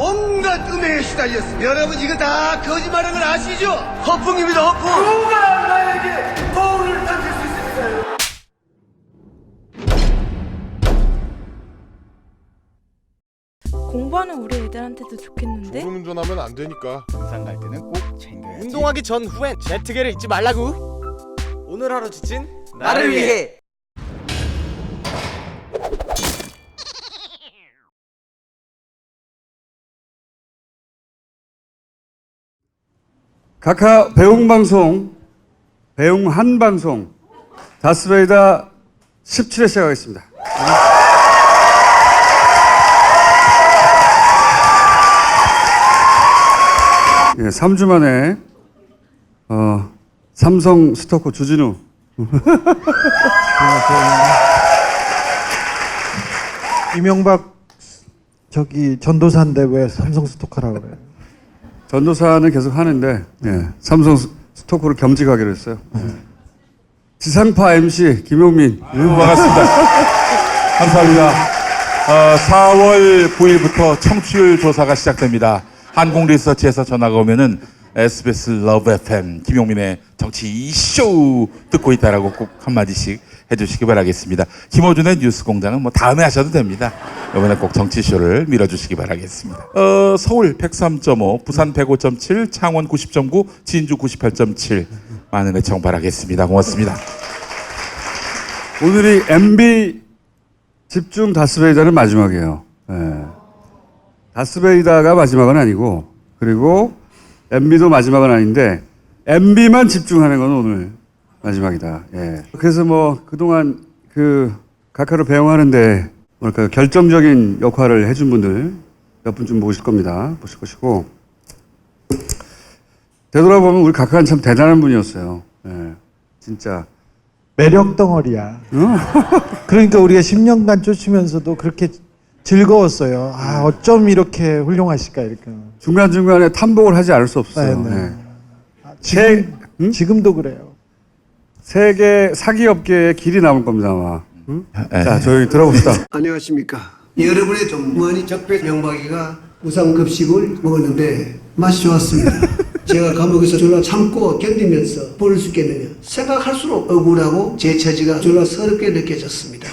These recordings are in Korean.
온갖 음해에 시달렸습니다. 여러분 이거 다 거짓말인 걸 아시죠? 허풍입니다, 허풍. 누가 나에게 거울을 던질 수 있습니까요? 공부하는 우리 애들한테도 좋겠는데? 졸음운전하면 안 되니까. 등산 갈 때는 꼭 챙겨야지. 운동하기 전 후엔 제트기를 잊지 말라고. 오늘 하루 지친 나를 위해. 각하 배웅방송, 배웅한방송 다스베이다 17회 시작하겠습니다. 예, 3주 만에 삼성 스토커 주진우 이명박 저기 전도사인데 왜 삼성 스토커라고 그래요? 전도사는 계속 하는데 삼성 스토커를 겸직하기로 했어요. 지상파 MC 김용민. 반갑습니다. 감사합니다. 4월 9일부터 청취율 조사가 시작됩니다. 한국리서치에서 전화가 오면은 SBS 러브 FM 김용민의 정치 이쇼 듣고 있다라고 꼭 한마디씩 해주시기 바라겠습니다. 김호준의 뉴스공장은 뭐 다음에 하셔도 됩니다. 이번에 꼭 정치쇼를 밀어주시기 바라겠습니다. 서울 103.5, 부산 105.7, 창원 90.9, 진주 98.7 많은 애청 바라겠습니다. 고맙습니다. 오늘이 MB 집중 다스베이다는 마지막이에요. 다스베이다가 마지막은 아니고, 그리고 MB도 마지막은 아닌데 MB만 집중하는 건 오늘 마지막이다. 그래서 뭐 그동안 그 각하를 배웅하는데 뭐랄까 결정적인 역할을 해준 분들 몇 분 좀 보실 겁니다. 보실 것이고, 되돌아보면 우리 각하는 참 대단한 분이었어요. 진짜 매력 덩어리야. 그러니까 우리가 10년간 쫓으면서도 그렇게 즐거웠어요. 아, 어쩜 이렇게 훌륭하실까 이렇게. 중간중간에 탐복을 하지 않을 수 없어요. 네. 지금도 그래요. 세계 사기 업계의 길이 남을 겁니다, 아마. 자, 저희 들어봅시다. 안녕하십니까. 여러분의 전무한이 적배 명박이가 우상급식을 먹었는데 맛이 좋았습니다. 제가 감옥에서 졸라 참고 견디면서 버릴 수 있겠느냐 생각할수록 억울하고 제 처지가 졸라 서럽게 느껴졌습니다.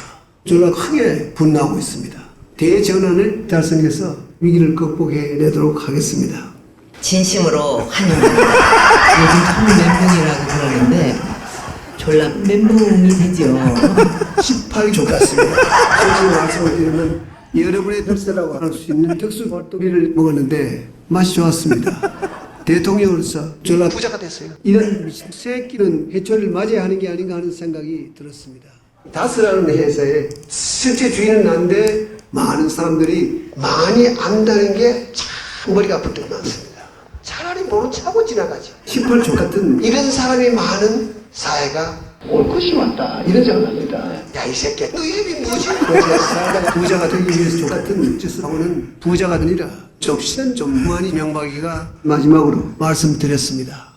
졸라 크게 분노하고 있습니다. 대전환을 달성해서 위기를 극복해내도록 하겠습니다. 진심으로 환영합니다. 요즘 처음 멘붕이라고 그러는데 졸라 멘붕이 되죠. 18조 같습니다. 솔직히 말씀을 드리면 여러분의 혈세라고 할 수 있는 특수 꼴뚜기를 먹었는데 맛이 좋았습니다. 대통령으로서 졸라 부자가 됐어요. 이런 새끼는 해초를 맞이해야 하는 게 아닌가 하는 생각이 들었습니다. 다스라는 회사에 실제 주인은 난데 많은 사람들이 많이 안다는 게 참 머리가 아플 때가 많습니다. 차라리 모른 척하고 지나가죠. 18조 같은 이런 사람이 많은 사회가 올 것이 왔다 이런 생각합니다. 야 이 새끼야 너 이름이 뭐지? 살다가 부자가 되기 위해서 족 같은 짓을 하고는 부자가 되니라. 접시는 전무한이 명박이가 마지막으로 말씀드렸습니다.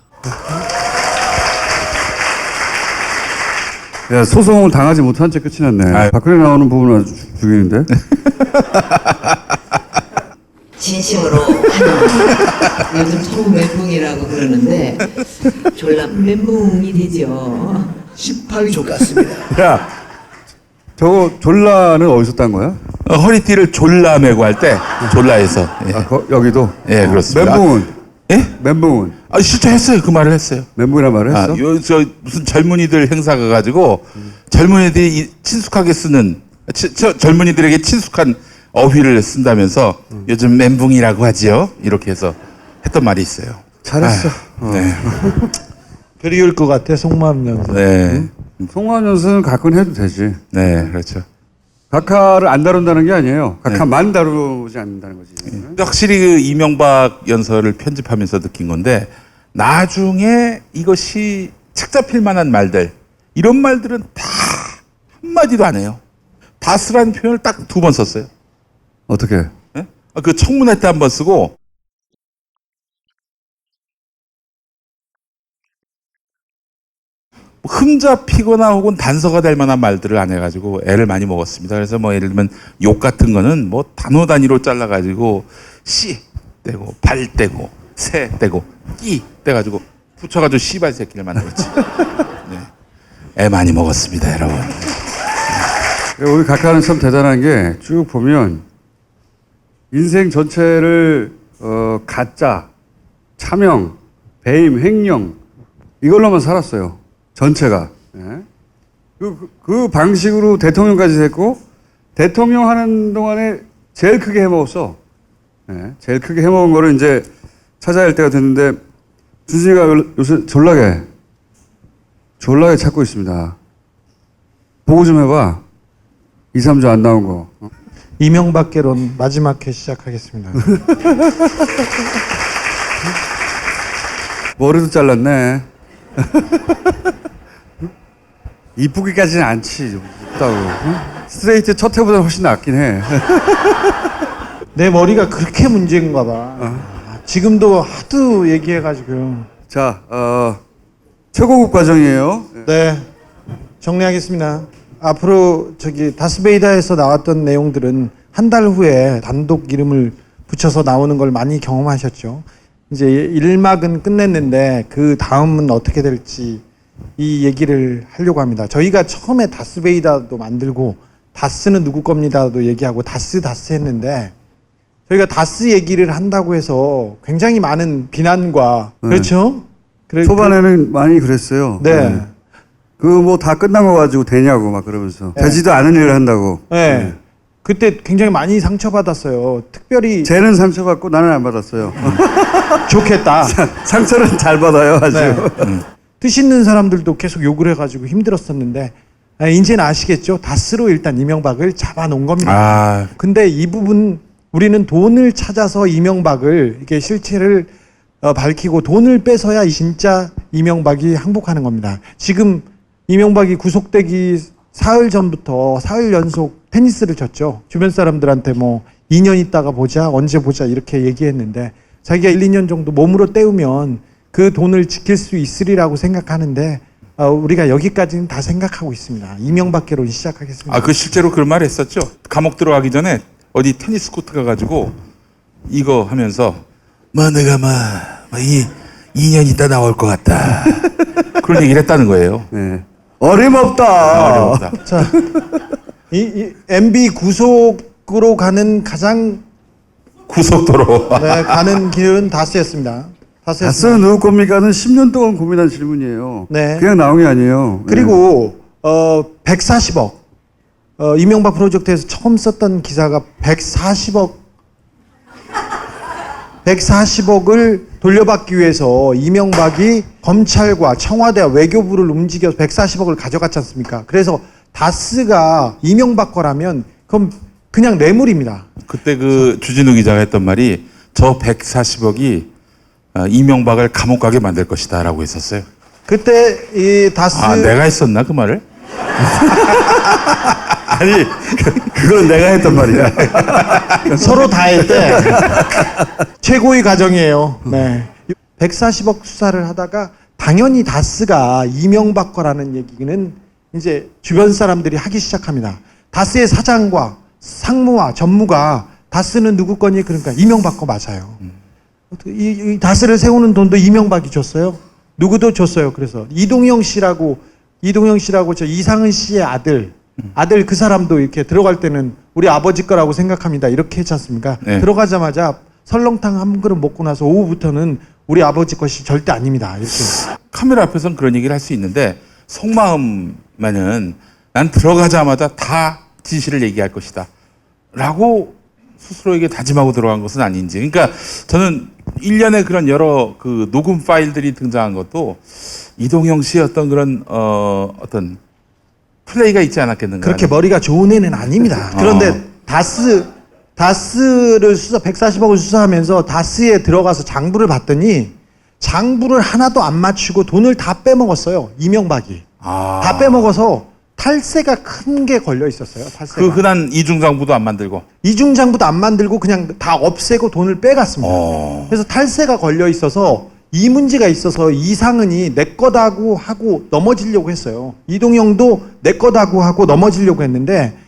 야, 소송을 당하지 못한 채 끝이 났네. 박근혜 나오는 부분은 아주 죽이는데. 진심으로 환영합니다. 요즘 처음 멘붕이라고 그러는데 졸라 멘붕이 되죠. 18조 같습니다. 야, 저거 졸라는 어디서 딴 거야? 허리띠를 졸라 매고 할 때 졸라에서. 여기도? 예, 그렇습니다. 멘붕은? 예? 멘붕은? 실제 했어요. 그 말을 했어요. 멘붕이란 말을 했어? 저 무슨 젊은이들 행사가 가지고 젊은이들이 친숙하게 쓰는 젊은이들에게 친숙한 어휘를 쓴다면서 요즘 멘붕이라고 하지요. 이렇게 해서 했던 말이 있어요. 잘했어. 네. 그리울 것 같아 송마음 연설. 네. 송환 연습은 가끔 해도 되지. 네, 그렇죠. 각하를 안 다룬다는 게 아니에요. 각하만 다루지 않는다는 거지. 근데 확실히 그 이명박 연설을 편집하면서 느낀 건데 나중에 이것이 책 잡힐 만한 말들 이런 말들은 다 한마디도 안 해요. 다스라는 표현을 딱 2번 썼어요. 어떻게? 네? 그 청문회 때 1번 쓰고 흠잡히거나 혹은 단서가 될 만한 말들을 안 해가지고 애를 많이 먹었습니다. 그래서 뭐 예를 들면 욕 같은 거는 뭐 단어 단위로 잘라가지고 씨 떼고 발 떼고 새 떼고 끼 떼가지고 붙여가지고 씨발 새끼를 만들었지. 네. 애 많이 먹었습니다, 여러분. 우리 각하는 참 대단한 게 쭉 보면 인생 전체를 가짜, 차명, 배임, 횡령 이걸로만 살았어요. 전체가. 예. 그 방식으로 대통령까지 됐고 대통령 하는 동안에 제일 크게 해먹었어. 예. 제일 크게 해먹은 거를 이제 찾아야 할 때가 됐는데 준승이가 요새 졸라게 찾고 있습니다. 보고 좀 해봐. 2, 3주 안 나온 거. 이명박계론 마지막 회 시작하겠습니다. 머리도 잘랐네. 이쁘기까지는 않지. 이쁘다고. 스트레이트 첫 회보다 훨씬 낫긴 해. 내 머리가 그렇게 문제인가 봐. 지금도 하도 얘기해가지고. 자, 최고급 과정이에요. 네, 정리하겠습니다. 앞으로 다스베이다에서 나왔던 내용들은 한 달 후에 단독 이름을 붙여서 나오는 걸 많이 경험하셨죠. 이제 1막은 끝냈는데 그 다음은 어떻게 될지 이 얘기를 하려고 합니다. 저희가 처음에 다스베이다도 만들고 다스는 누구 겁니다도 얘기하고 다스 했는데 저희가 다스 얘기를 한다고 해서 굉장히 많은 비난과 그렇죠? 초반에는 많이 그랬어요. 네. 그거 뭐 다 끝난 거 가지고 되냐고 막 그러면서 되지도 않은 일을 한다고. 네. 그때 굉장히 많이 상처받았어요. 특별히 쟤는 상처받고 나는 안 받았어요. 좋겠다. 상처는 잘 받아요 아주. 네. 뜻 있는 사람들도 계속 욕을 해가지고 힘들었었는데 이제는 아시겠죠? 다스로 일단 이명박을 잡아놓은 겁니다. 근데 이 부분 우리는 돈을 찾아서 이명박을 이렇게 실체를 밝히고 돈을 뺏어야 진짜 이명박이 항복하는 겁니다. 지금 이명박이 구속되기 사흘 전부터 사흘 연속 테니스를 쳤죠. 주변 사람들한테 뭐 2년 있다가 보자, 언제 보자 이렇게 얘기했는데 자기가 1, 2년 정도 몸으로 때우면 그 돈을 지킬 수 있으리라고 생각하는데 우리가 여기까지는 다 생각하고 있습니다. 이명박계론 시작하겠습니다. 그 실제로 그런 말 했었죠. 감옥 들어가기 전에 어디 테니스 코트 가가지고 이거 하면서 내가 2년 있다 나올 것 같다. 그런 얘기를 했다는 거예요. 네. 어림없다. 어림없다. 자, 이 MB 구속으로 가는 가장 구속도로. 네, 가는 길은 다스였습니다. 다스는 누구 겁니까는 10년 동안 고민한 질문이에요. 네. 그냥 나온 게 아니에요. 그리고 140억 이명박 프로젝트에서 처음 썼던 기사가 140억을 돌려받기 위해서 이명박이 검찰과 청와대와 외교부를 움직여서 140억을 가져갔지 않습니까? 그래서 다스가 이명박 거라면 그럼 그냥 뇌물입니다. 그때 그 주진우 기자가 했던 말이 저 140억이 이명박을 감옥 가게 만들 것이다 라고 했었어요. 그때 이 다스 내가 했었나 그 말을? 아니 그건 내가 했단 말이야. 서로 다 했대. 최고의 과정이에요. 네. 140억 수사를 하다가 당연히 다스가 이명박 거라는 얘기는 이제 주변 사람들이 하기 시작합니다. 다스의 사장과 상무와 전무가 다스는 누구 거니? 그러니까 이명박 거 맞아요. 이 다스를 세우는 돈도 이명박이 줬어요. 누구도 줬어요. 그래서 이동영 씨라고 저 이상은 씨의 아들 그 사람도 이렇게 들어갈 때는 우리 아버지 거라고 생각합니다. 이렇게 했지 않습니까? 네. 들어가자마자 설렁탕 한 그릇 먹고 나서 오후부터는 우리 아버지 것이 절대 아닙니다. 이렇게. 카메라 앞에서는 그런 얘기를 할 수 있는데 속마음만은 난 들어가자마자 다 진실을 얘기할 것이다 라고 스스로에게 다짐하고 들어간 것은 아닌지. 그러니까 저는 일련의 그런 여러 그 녹음 파일들이 등장한 것도 이동영 씨의 어떤 그런 어떤 플레이가 있지 않았겠는가. 그렇게 머리가 좋은 애는 아닙니다. 그런데 다스를 140억을 수사하면서 다스에 들어가서 장부를 봤더니 장부를 하나도 안 맞추고 돈을 다 빼먹었어요. 이명박이. 다 빼먹어서 탈세가 큰 게 걸려 있었어요. 탈세가. 그 흔한 이중장부도 안 만들고. 이중장부도 안 만들고 그냥 다 없애고 돈을 빼갔습니다. 그래서 탈세가 걸려 있어서 이 문제가 있어서 이상은이 내 거다고 하고 넘어지려고 했어요. 이동영도 내 거다고 하고 넘어지려고 했는데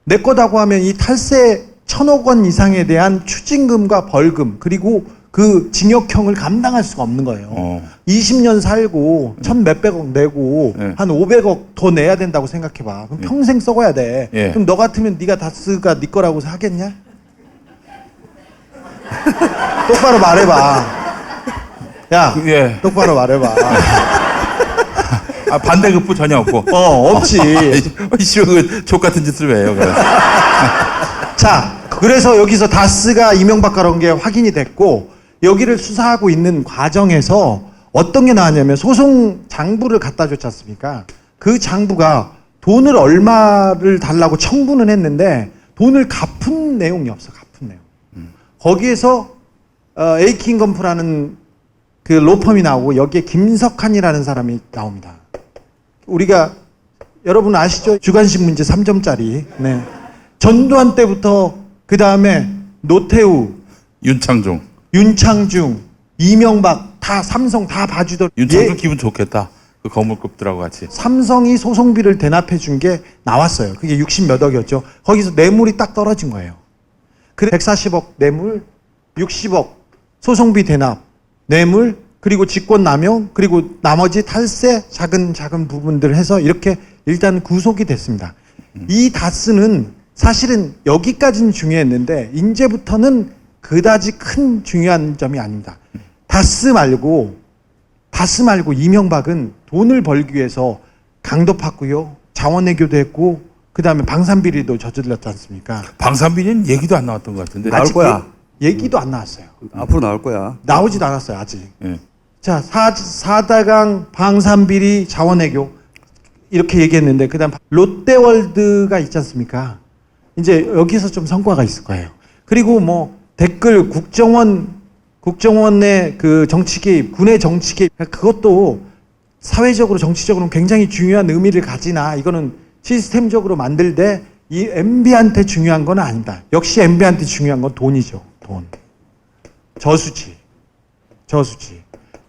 내 거다고 하면 이 탈세 1,000억 원 이상에 대한 추징금과 벌금 그리고 그 징역형을 감당할 수가 없는 거예요. 20년 살고 1,000 몇백억 내고 네. 한 500억 더 내야 된다고 생각해봐. 그럼 평생 썩어야 돼. 예. 그럼 너 같으면 네가 다스가 네 거라고 하겠냐? 똑바로 말해봐. 야, 예. 똑바로 말해봐. 아, 반대급부 전혀 없고. 없지. 이씨, 족 같은 짓을 왜 해요? 그래. 자, 그래서 여기서 다스가 이명박 거라는 게 확인이 됐고 여기를 수사하고 있는 과정에서 어떤 게 나왔냐면 소송 장부를 갖다 줬지 않습니까? 그 장부가 돈을 얼마를 달라고 청구는 했는데 돈을 갚은 내용이 없어. 갚은 내용. 거기에서 에이킹건프라는 그 로펌이 나오고 여기에 김석한이라는 사람이 나옵니다. 우리가 여러분 아시죠? 주간식 문제 3점짜리. 네. 전두환 때부터 그 다음에 노태우, 윤창중. 윤창중, 이명박 다 삼성 다 봐주던 윤창중 기분 좋겠다. 그 거물급들하고 같이. 삼성이 소송비를 대납해 준 게 나왔어요. 그게 60몇 억이었죠. 거기서 뇌물이 딱 떨어진 거예요. 그래 140억 뇌물, 60억 소송비 대납, 뇌물 그리고 직권남용 그리고 나머지 탈세 작은 부분들 해서 이렇게 일단 구속이 됐습니다. 이 다스는 사실은 여기까지는 중요했는데 이제부터는 그다지 큰 중요한 점이 아닙니다. 다스 말고 이명박은 돈을 벌기 위해서 강도 팠고요. 자원외교도 했고 그다음에 방산비리도 저질렀지 않습니까? 방산비리는 얘기도 안 나왔던 것 같은데. 나올 거야. 얘기도 안 나왔어요. 앞으로 나올 거야. 나오지도 않았어요 아직. 예. 자, 4대강 방산비리 자원외교 이렇게 얘기했는데 그다음 롯데월드가 있지 않습니까? 이제 여기서 좀 성과가 있을 거예요. 그리고 뭐 댓글 국정원의 그 정치 개입, 군의 정치 개입 그것도 사회적으로 정치적으로 굉장히 중요한 의미를 가지나 이거는 시스템적으로 만들되 이 MB한테 중요한 건 아니다. 역시 MB한테 중요한 건 돈이죠. 돈. 저수지.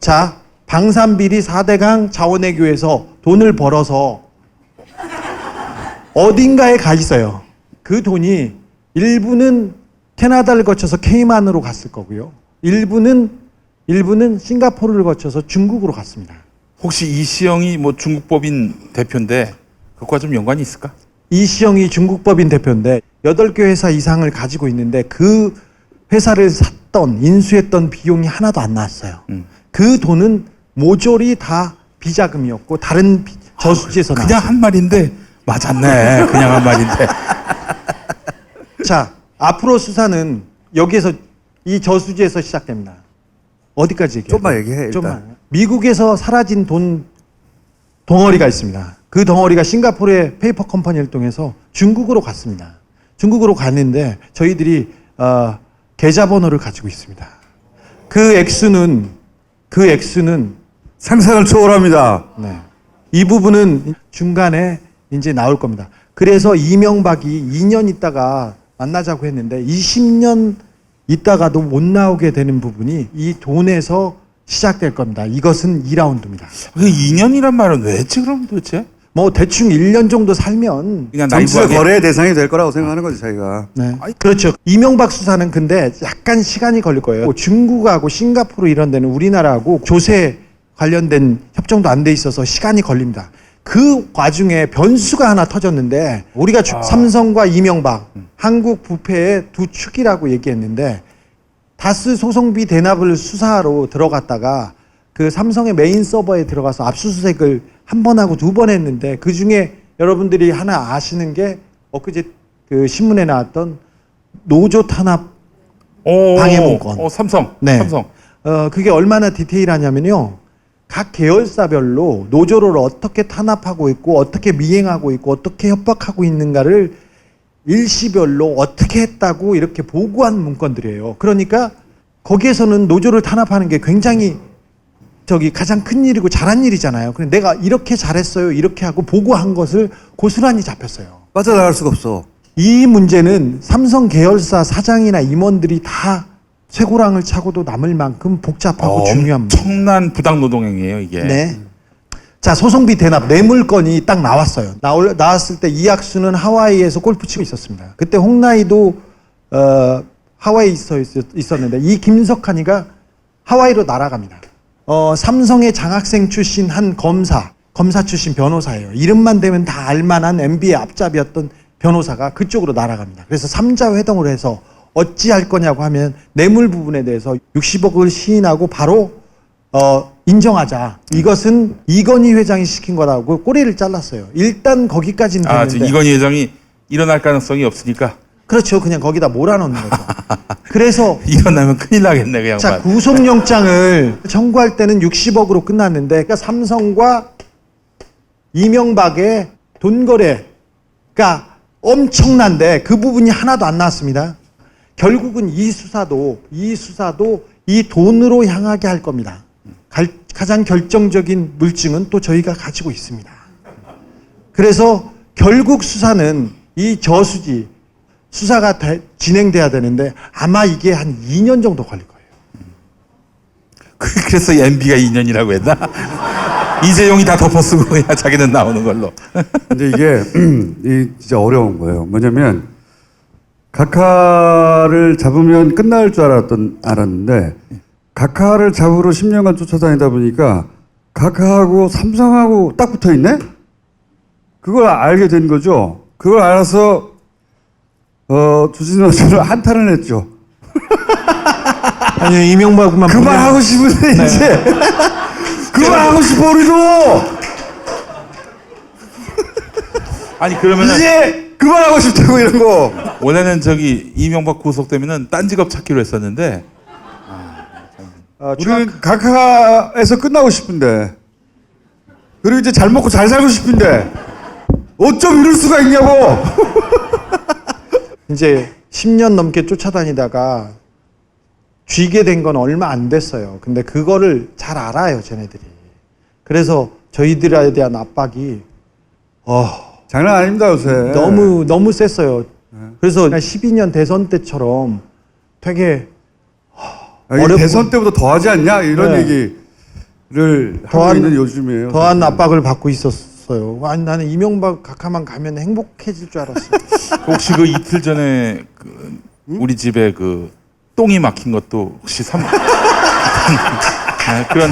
자, 방산비리 4대강 자원외교에서 돈을 벌어서 어딘가에 가 있어요. 그 돈이 일부는 캐나다를 거쳐서 케이만으로 갔을 거고요. 일부는 싱가포르를 거쳐서 중국으로 갔습니다. 혹시 이시영이 뭐 중국법인 대표인데 그것과 좀 연관이 있을까? 이시영이 중국법인 대표인데 8개 회사 이상을 가지고 있는데 그 회사를 샀던 인수했던 비용이 하나도 안 나왔어요. 그 돈은 모조리 다 비자금이었고 다른 저수지에서 그냥 나왔어요. 한 말인데 맞았네. 그냥 한 말인데. 자, 앞으로 수사는 여기에서 이 저수지에서 시작됩니다. 어디까지 얘기해요? 좀만 얘기해, 일단. 좀만. 미국에서 사라진 돈 덩어리가 있습니다. 그 덩어리가 싱가포르의 페이퍼 컴퍼니를 통해서 중국으로 갔습니다. 중국으로 갔는데 저희들이 계좌번호를 가지고 있습니다. 그 액수는 상상을 초월합니다. 네. 이 부분은 중간에 이제 나올 겁니다. 그래서 이명박이 2년 있다가 만나자고 했는데 20년 있다가도 못 나오게 되는 부분이 이 돈에서 시작될 겁니다. 이것은 2라운드입니다. 그 2년이란 말은 왜 했지 그럼 도대체? 뭐 대충 1년 정도 살면 그냥 정치적 나이브하게. 거래의 대상이 될 거라고 생각하는 거지 자기가. 네. 그렇죠. 이명박 수사는 근데 약간 시간이 걸릴 거예요. 중국하고 싱가포르 이런 데는 우리나라하고 조세 관련된 협정도 안 돼 있어서 시간이 걸립니다. 그 와중에 변수가 하나 터졌는데 우리가 삼성과 이명박 한국 부패의 두 축이라고 얘기했는데 다스 소송비 대납을 수사하러 들어갔다가 그 삼성의 메인 서버에 들어가서 압수수색을 한 번 하고 2번 했는데 그 중에 여러분들이 하나 아시는 게 엊그제 그 신문에 나왔던 노조 탄압 방해 문건. 삼성. 네. 삼성. 그게 얼마나 디테일하냐면요. 각 계열사별로 노조를 어떻게 탄압하고 있고 어떻게 미행하고 있고 어떻게 협박하고 있는가를 일시별로 어떻게 했다고 이렇게 보고한 문건들이에요. 그러니까 거기에서는 노조를 탄압하는 게 굉장히 가장 큰 일이고 잘한 일이잖아요. 근데 내가 이렇게 잘했어요. 이렇게 하고 보고한 것을 고스란히 잡혔어요. 빠져나갈 수가 없어. 이 문제는 삼성 계열사 사장이나 임원들이 다 쇠고랑을 차고도 남을 만큼 복잡하고 중요한 문제. 엄청난 부당노동행위예요 이게. 네. 자, 소송비 대납 뇌물건이 딱 나왔어요. 나왔을 때 이학수는 하와이에서 골프 치고 있었습니다. 그때 홍나이도 하와이에 있었는데 이 김석환이가 하와이로 날아갑니다. 삼성의 장학생 출신 한 검사 출신 변호사예요. 이름만 대면 다 알만한 MB의 앞잡이였던 변호사가 그쪽으로 날아갑니다. 그래서 3자 회동을 해서 어찌할 거냐고 하면 뇌물 부분에 대해서 60억을 시인하고 바로 인정하자. 이것은 이건희 회장이 시킨 거라고 꼬리를 잘랐어요. 일단 거기까지는 아, 됐는데. 지금 이건희 회장이 일어날 가능성이 없으니까 그렇죠. 그냥 거기다 몰아넣는 거죠. 그래서 일어나면 큰일 나겠네, 그 양반. 자, 구속영장을 청구할 때는 60억으로 끝났는데, 그러니까 삼성과 이명박의 돈 거래가 엄청난데 그 부분이 하나도 안 나왔습니다. 결국은 이 수사도 이 돈으로 향하게 할 겁니다. 가장 결정적인 물증은 또 저희가 가지고 있습니다. 그래서 결국 수사는 이 저수지 수사가 진행돼야 되는데 아마 이게 한 2년 정도 걸릴 거예요. 그래서 MB가 2년이라고 했나? 이재용이 다 덮어쓰고 그냥 자기는 나오는 걸로. 근데 이게 진짜 어려운 거예요. 뭐냐면 각하를 잡으면 끝날 줄 알았는데 각하를 잡으러 10년간 쫓아다니다 보니까 각하하고 삼성하고 딱 붙어 있네? 그걸 알게 된 거죠. 그걸 알아서 주진우처럼 한탄을 했죠. 아니 이명박만 그만하고 싶은데 네. 이제 그만하고 싶어 우리도 아니 그러면은 이제 그만하고 싶다고 이런 거. 원래는 저기 이명박 구속되면은 딴 직업 찾기로 했었는데 우리는 각하에서 끝나고 싶은데 그리고 이제 잘 먹고 잘 살고 싶은데 어쩜 이럴 수가 있냐고. 이제 10년 넘게 쫓아다니다가 쥐게 된 건 얼마 안 됐어요. 근데 그거를 잘 알아요, 쟤네들이. 그래서 저희들에 대한 압박이 장난 아닙니다 요새. 너무 셌어요. 그래서 12년 대선 때처럼 되게 어렵고 대선 때보다 더 하지 않냐 이런 네. 얘기를 하고 있는 요즘이에요. 더한 압박을 받고 있었어요. 아니 나는 이명박 각하만 가면 행복해질 줄 알았어요. 혹시 그 이틀 전에 그 우리 집에 그 똥이 막힌 것도 혹시 그런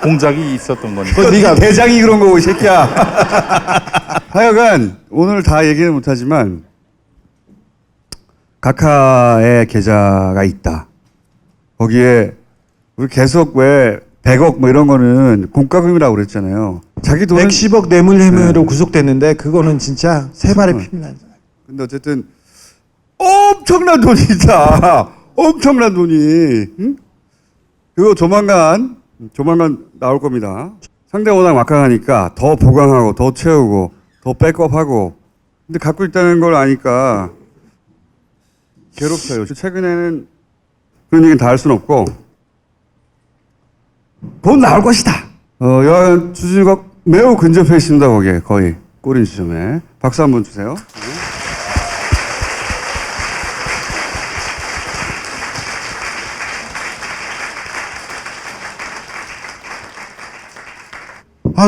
공작이 있었던 건데. 네가 대장이 그런 거고 이 새끼야. 하여간 오늘 다 얘기는 못하지만 각하의 계좌가 있다. 거기에 우리 계속 왜 100억 뭐 이런 거는 공과금이라고 그랬잖아요. 자기 돈은 110억 뇌물 혐의로 구속됐는데 그거는 진짜 세 발의 피입니다. 근데 어쨌든 엄청난 돈이다. 엄청난 돈이. 응? 그거 조만간 나올 겁니다. 상대가 워낙 막강하니까 더 보강하고 더 채우고 더 백업하고. 근데 갖고 있다는 걸 아니까 괴롭혀요. 최근에는 그런 얘기는 다 할 수는 없고 돈 나올 것이다. 여하간 주진우가 매우 근접해 있습니다. 거기에 거의 꼬린 지점에. 박수 한번 주세요.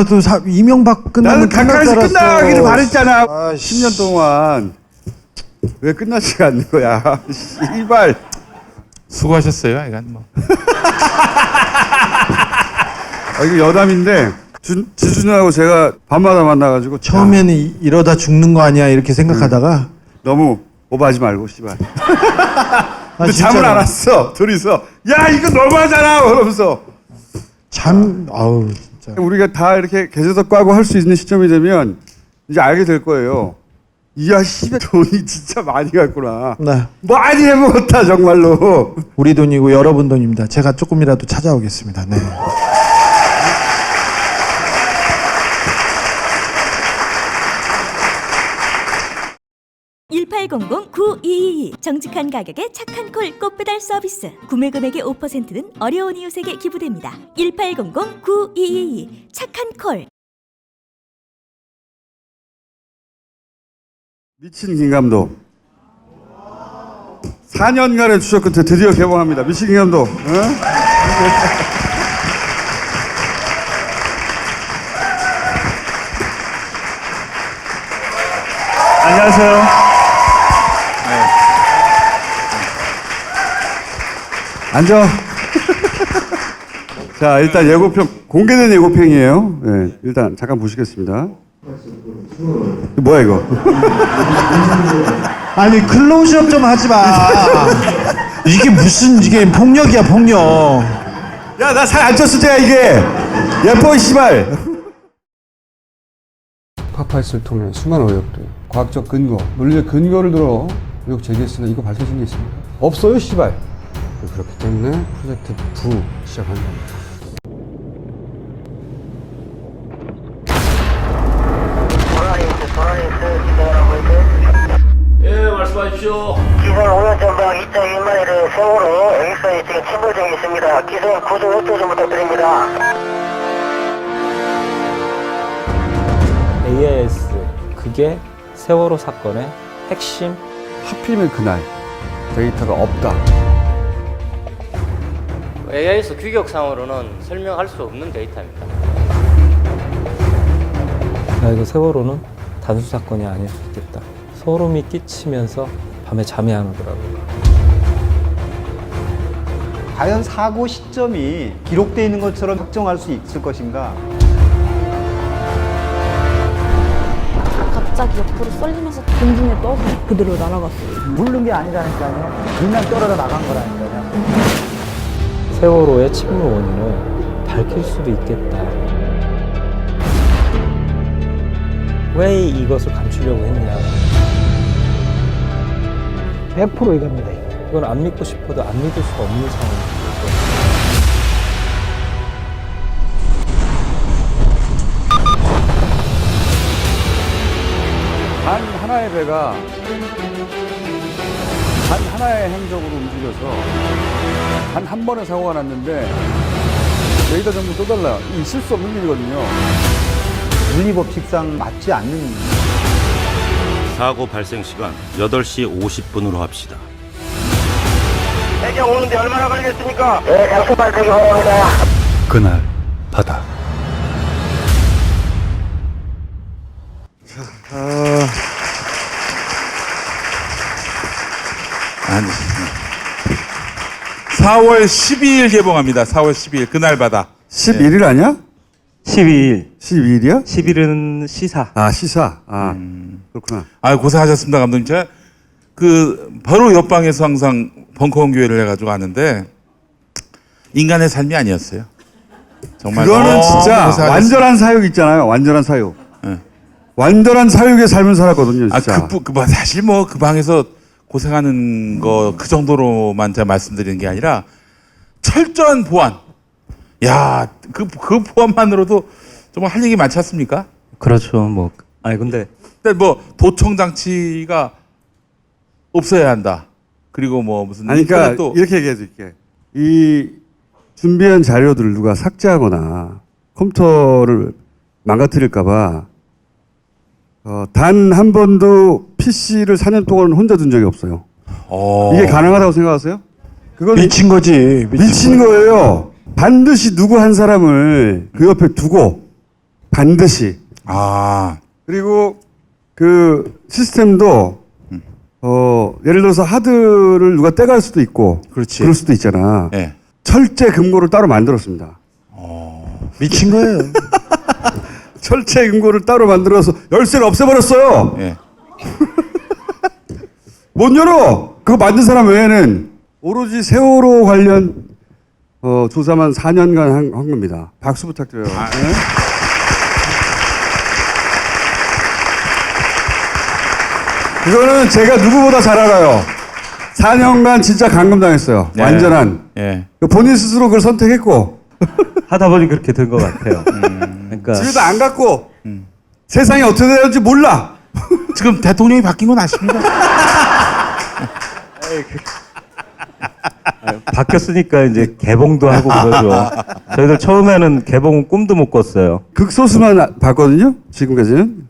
또 이명박 끝나면 나는 각하에서 끝나기를 바랬잖아. 10년 10년 동안 왜 끝나지가 않는 거야. 씨발. 수고하셨어요, 하여간 뭐. 이거 여담인데 지준하고 제가 밤마다 만나가지고 처음에는 이러다 죽는 거 아니야 이렇게 생각하다가 너무 오버하지 말고 씨발. 근데 진짜로. 잠을 안 왔어. 둘이서 야 이거 너무하잖아. 그러면서 아우 진짜. 우리가 다 이렇게 계좌도 까고 할 수 있는 시점이 되면 이제 알게 될 거예요. 이야 씨발 돈이 진짜 많이 갔구나. 네. 많이 해먹었다 정말로. 우리 돈이고 여러분 돈입니다. 제가 조금이라도 찾아오겠습니다. 네. 정직한 가격에 착한 콜 꽃배달 서비스. 구매 금액의 5%는 어려운 이웃에게 기부됩니다. 1800-9222 착한 콜. 미친 김 감독. 4년간의 추적 끝에 드디어 개봉합니다. 미친 김 감독. 안녕하세요. 앉아. 자, 일단 예고편, 공개된 예고편이에요. 네, 일단 잠깐 보시겠습니다. 이거 뭐야, 이거? 아니 클로즈업 좀 하지 마. 이게 무슨 이게 폭력이야 폭력. 야, 나 살 안 쪘을 때야, 이게! 예뻐, 씨발! 파파이스를 통해 수많은 의혹들, 과학적 근거, 논리적 근거를 들어 의혹 제기했으나 이거 밝혀진 게 있습니다. 없어요, 씨발! 그렇기 때문에 프로젝트 부 시작한다. 예, 말씀하십시오. 기존 5년 전방 2.1마일의 세월호 A사에 지금 침몰 중에 있습니다. 기존 구조 협조 좀 부탁드립니다. AIS 그게 세월호 사건의 핵심. 하필이면 그날 데이터가 없다. AIS 규격상으로는 설명할 수 없는 데이터입니다. 야, 이거 세월호는 단수 사건이 아닐 수 있겠다. 소름이 끼치면서 밤에 잠이 안 오더라고요. 과연 사고 시점이 기록되어 있는 것처럼 확정할 수 있을 것인가? 갑자기 옆으로 쏠리면서 공중에 떠서 그대로 날아갔어요. 물른 게 아니라니까요. 그냥 떨어져 나간 거라니까요. 세월호의 침몰 원인을 밝힐 수도 있겠다. 왜 이것을 감추려고 했냐. 100% 이겁니다. 이건 안 믿고 싶어도 안 믿을 수가 없는 상황이죠. 단 하나의 배가 단 하나의 행적으로 움직여서 단 한 번의 사고가 났는데 데이터 전부 또 달라. 이 있을 수 없는 일이거든요. 물리법칙상 맞지 않는. 사고 발생 시간 8시 50분으로 합시다. 해경 오는데 얼마나 걸리겠습니까? 네, 장수 발생이 바랍니다. 그날 바다. 아니. 4월 12일 개봉합니다. 4월 12일 그날 바다. 11일 아니야? 12일. 12일이야? 10일은 시사. 아, 시사. 아, 그렇구나. 아, 고생하셨습니다, 감독님. 제가 바로 옆방에서 항상 벙커원 교회를 해가지고 아는데 인간의 삶이 아니었어요. 정말. 그거는 진짜 고생하셨습니다. 완전한 사육 있잖아요. 완전한 사육. 네. 완전한 사육의 삶을 살았거든요, 진짜. 아, 사실 뭐 그 방에서 고생하는 거 그 정도로만 제가 말씀드리는 게 아니라 철저한 보안. 야, 그 보안만으로도 정말 할 얘기 많지 않습니까? 그렇죠. 뭐 아니 근데 뭐 도청 장치가 없어야 한다. 그리고 뭐 무슨 아니, 그러니까 또 이렇게 얘기해 줄게. 이 준비한 자료들을 누가 삭제하거나 컴퓨터를 망가뜨릴까봐 단 한 번도 PC를 4년 동안 혼자 둔 적이 없어요. 이게 가능하다고 생각하세요? 그건 미친 거지. 미친 거예요. 반드시 누구 한 사람을 그 옆에 두고 반드시. 그리고 그 시스템도 예를 들어서 하드를 누가 떼갈 수도 있고 그렇지. 그럴 수도 있잖아. 네. 철제 금고를 따로 만들었습니다. 미친 거예요. 철제 금고를 따로 만들어서 열쇠를 없애버렸어요. 네. 못 열어. 그거 만든 사람 외에는 오로지 세월호 관련 조사만 4년간 한 겁니다. 박수 부탁드려요. 네. 그거는 제가 누구보다 잘 알아요. 4년간 진짜 감금당했어요. 네. 완전한. 예. 본인 스스로 그걸 선택했고. 하다 보니 그렇게 된 것 같아요. 그러니까 집에도 안 갔고. 세상이 어떻게 되는지 몰라. 지금 대통령이 바뀐 건 아십니까? 바뀌었으니까 이제 개봉도 하고 그러죠. 저희들 처음에는 개봉은 꿈도 못 꿨어요. 극소수만 봤거든요. 지금까지는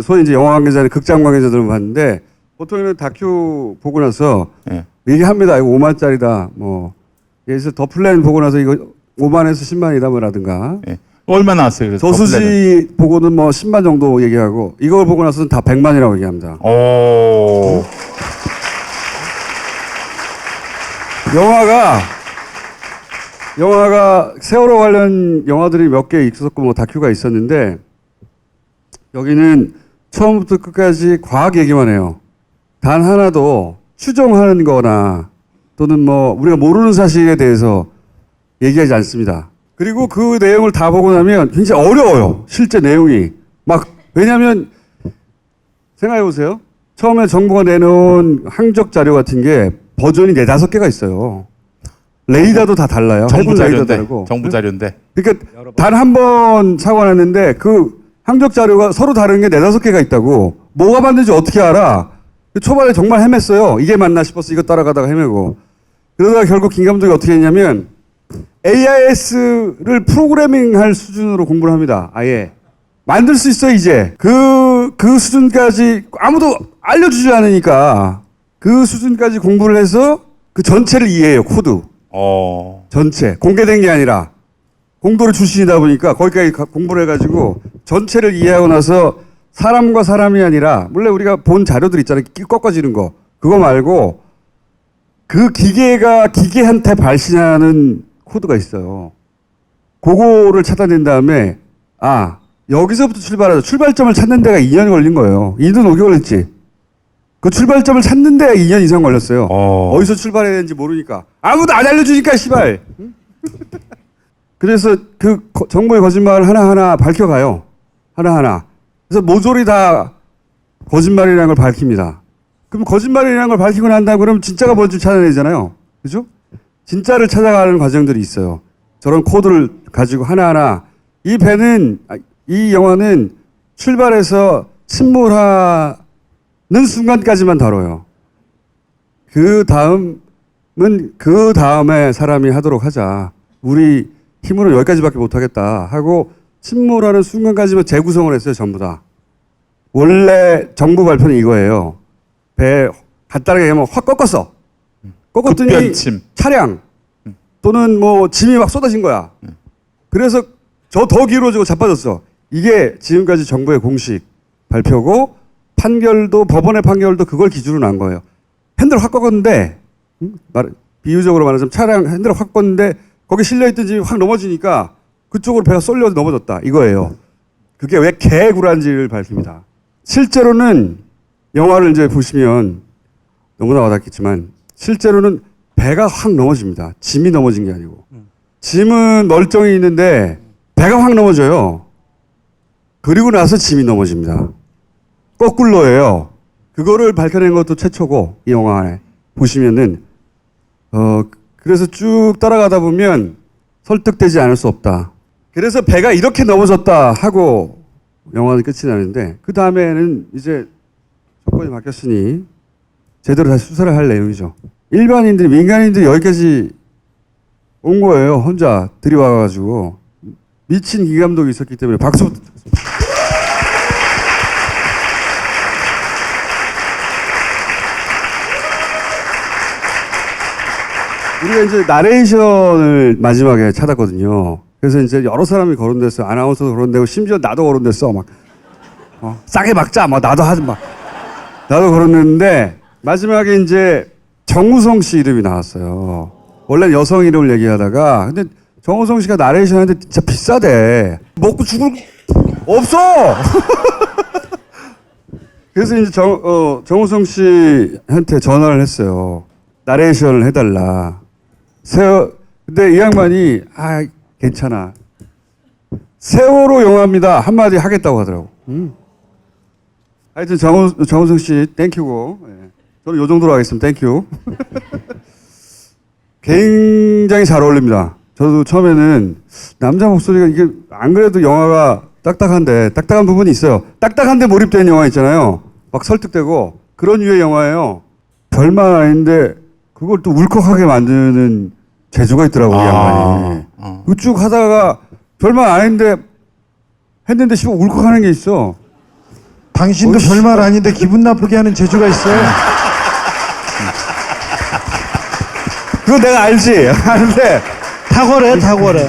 소위 이제 영화 관계자는 극장 관계자들만 봤는데 보통은 다큐 보고 나서 얘기합니다. 이거 5만짜리다. 뭐 예를 더 플랜 보고 나서 이거 5만에서 10만이다 뭐라든가. 얼마 나왔어요? 그래서 저수지 보고는 뭐 10만 정도 얘기하고 이걸 보고 나서는 다 100만이라고 얘기합니다. 오. 영화가 영화가 세월호 관련 영화들이 몇 개 있었고 뭐 다큐가 있었는데 여기는 처음부터 끝까지 과학 얘기만 해요. 단 하나도 추정하는 거나 또는 뭐 우리가 모르는 사실에 대해서 얘기하지 않습니다. 그리고 그 내용을 다 보고 나면 굉장히 어려워요. 실제 내용이. 막 왜냐하면 생각해 보세요. 처음에 정부가 내놓은 항적 자료 같은 게 버전이 4-5개가 있어요. 레이더도 다 달라요. 정부 레이더도 자료인데. 다르고. 정부 자료인데. 그러니까 단 한 번 사고 났는데 그 항적 자료가 서로 다른 게 4-5개가 있다고. 뭐가 맞는지 어떻게 알아? 초반에 정말 헤맸어요. 이게 맞나 싶어서 이거 따라가다가 헤매고. 그러다가 결국 김 감독이 어떻게 했냐면 AIS를 프로그래밍할 수준으로 공부를 합니다. 아예. 만들 수 있어요, 이제. 그 수준까지 아무도 알려주지 않으니까 그 수준까지 공부를 해서 그 전체를 이해해요, 코드. 전체. 공개된 게 아니라 공도를 출신이다 보니까 거기까지 공부를 해가지고 전체를 이해하고 나서 사람과 사람이 아니라 원래 우리가 본 자료들 있잖아요. 꺾어지는 거. 그거 말고 그 기계가 기계한테 발신하는 코드가 있어요. 그거를 찾아낸 다음에 아 여기서부터 출발하자. 출발점을 찾는 데가 2년이 걸린 거예요. 2년 5개월 했지. 그 출발점을 찾는 데가 2년 이상 걸렸어요. 어디서 출발해야 되는지 모르니까. 아무도 안 알려주니까 씨발. 그래서 그 정부의 거짓말을 하나하나 밝혀가요. 하나하나. 그래서 모조리 다 거짓말이라는 걸 밝힙니다. 그럼 거짓말이라는 걸 밝히고 난 다음 그러면 진짜가 뭔지 찾아내잖아요. 그죠? 진짜를 찾아가는 과정들이 있어요. 저런 코드를 가지고 하나하나. 이 영화는 출발해서 침몰하는 순간까지만 다뤄요. 그 다음에 사람이 하도록 하자. 우리 힘으로 여기까지밖에 못하겠다 하고 침몰하는 순간까지만 재구성을 했어요. 전부 다. 원래 정부 발표는 이거예요. 배 간단하게 하면 확 꺾었어. 꺾었더니 급변침. 차량 또는 뭐 짐이 막 쏟아진 거야. 그래서 저 더 길어지고 자빠졌어. 이게 지금까지 정부의 공식 발표고 판결도 법원의 판결도 그걸 기준으로 난 거예요. 핸들을 확 꺾었는데 비유적으로 말하자면 차량 핸들을 확 꺾었는데 거기 실려있던 짐이 확 넘어지니까 그쪽으로 배가 쏠려 넘어졌다. 이거예요. 그게 왜 개구란지를 밝힙니다. 실제로는 영화를 이제 보시면 너무나 와닿겠지만 실제로는 배가 확 넘어집니다. 짐이 넘어진 게 아니고. 짐은 멀쩡히 있는데 배가 확 넘어져요. 그리고 나서 짐이 넘어집니다. 거꾸로예요. 그거를 밝혀낸 것도 최초고 이 영화 안에 보시면은 그래서 쭉 따라가다 보면 설득되지 않을 수 없다. 그래서 배가 이렇게 넘어졌다 하고 영화는 끝이 나는데 그 다음에는 이제 정권이 바뀌었으니 제대로 다시 수사를 할 내용이죠. 일반인들이 민간인들이 여기까지 온 거예요. 혼자 들이와가지고 미친 김 감독이 있었기 때문에 박수. 우리가 이제 나레이션을 마지막에 찾았거든요. 그래서 이제 여러 사람이 거론됐어요. 아나운서도 거론되고 심지어 나도 거론됐어. 막 싸게 막자. 막 나도 하지 마. 나도 거론됐는데 마지막에 이제 정우성 씨 이름이 나왔어요. 원래 여성 이름을 얘기하다가 근데 정우성 씨가 나레이션 하는데 진짜 비싸대. 먹고 죽을 없어. 그래서 이제 정우성 씨한테 전화를 했어요. 나레이션을 해달라. 근데 이 양반이 괜찮아. 세월호 영화입니다. 한마디 하겠다고 하더라고. 하여튼 정우성 씨 땡큐고. 예. 저는 요 정도로 하겠습니다. 땡큐. 굉장히 잘 어울립니다. 저도 처음에는 남자 목소리가 이게 안 그래도 영화가 딱딱한 부분이 있어요. 딱딱한데 몰입된 영화 있잖아요. 막 설득되고 그런 류의 영화예요. 별말 아닌데 그걸 또 울컥하게 만드는 재주가 있더라고요. 이 양반이. 쭉 하다가 별말 아닌데 했는데 씨발 울컥하는 게 있어. 당신도 별말 아닌데 기분 나쁘게 하는 재주가 있어요. 그거 내가 알지. 아는데 탁월해.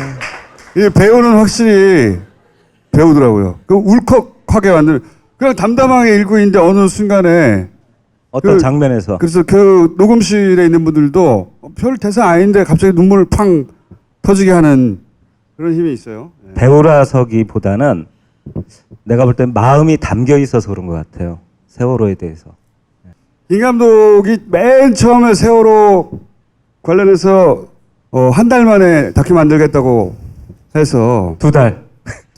이 배우는 확실히 배우더라고요. 그 울컥하게 만드는. 그냥 담담하게 읽고 있는데 어느 순간에 어떤 장면에서 그래서 그 녹음실에 있는 분들도 별 대사 아닌데 갑자기 눈물을 팡 터지게 하는 그런 힘이 있어요. 예. 배우라서기보다는 내가 볼 땐 마음이 담겨 있어서 그런 것 같아요. 세월호에 대해서. 김 감독이 맨 처음에 세월호 관련해서 한 달 만에 다큐 만들겠다고 해서 두 달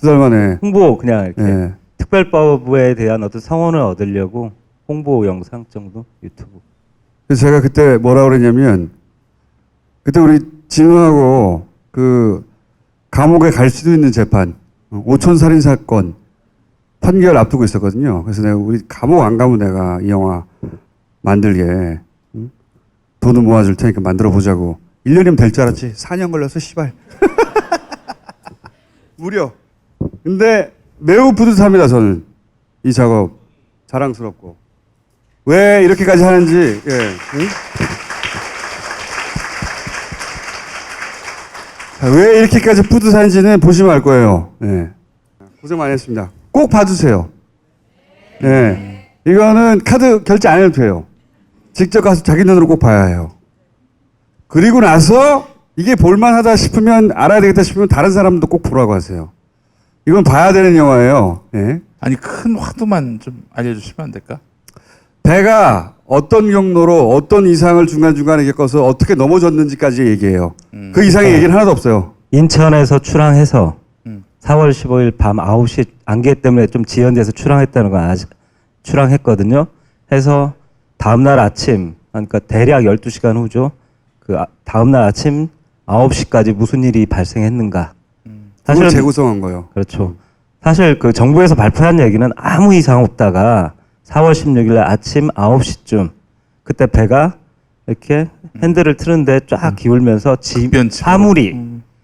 만에 홍보 그냥 이렇게 예. 특별법에 대한 어떤 성원을 얻으려고 홍보 영상 정도 유튜브. 그래서 제가 그때 뭐라 그랬냐면 그때 우리 진우하고 그 감옥에 갈 수도 있는 재판 5천 살인 사건 판결 앞두고 있었거든요. 그래서 내가 우리 감옥 안 가면 내가 이 영화 만들게 돈을 모아줄 테니까 만들어 보자고. 1년이면 될 줄 알았지. 4년 걸려서 씨발. 무려. 근데 매우 뿌듯합니다. 저는 이 작업 자랑스럽고 왜 이렇게까지 하는지. 예. 응? 자, 왜 이렇게까지 뿌듯한지는 보시면 알 거예요. 예. 고생 많이 했습니다. 꼭 봐주세요. 예. 이거는 카드 결제 안 해도 돼요. 직접 가서 자기 눈으로 꼭 봐야 해요. 그리고 나서 이게 볼만하다 싶으면 알아야 되겠다 싶으면 다른 사람도 꼭 보라고 하세요. 이건 봐야 되는 영화예요. 예. 아니 큰 화두만 좀 알려주시면 안 될까? 배가 어떤 경로로 어떤 이상을 중간중간에 겪어서 어떻게 넘어졌는지까지 얘기해요. 그 이상의 얘기는 하나도 없어요. 인천에서 출항해서 4월 15일 밤 9시 안개 때문에 좀 지연돼서 출항했다는 건 아직 출항했거든요. 해서 다음날 아침, 그러니까 대략 12시간 후죠. 그 다음날 아침 9시까지 무슨 일이 발생했는가. 사실은 재구성한 거예요. 그렇죠. 사실 그 정부에서 발표한 얘기는 아무 이상 없다가 4월 16일 날 아침 9시쯤 그때 배가 이렇게 핸들을 트는데 쫙 기울면서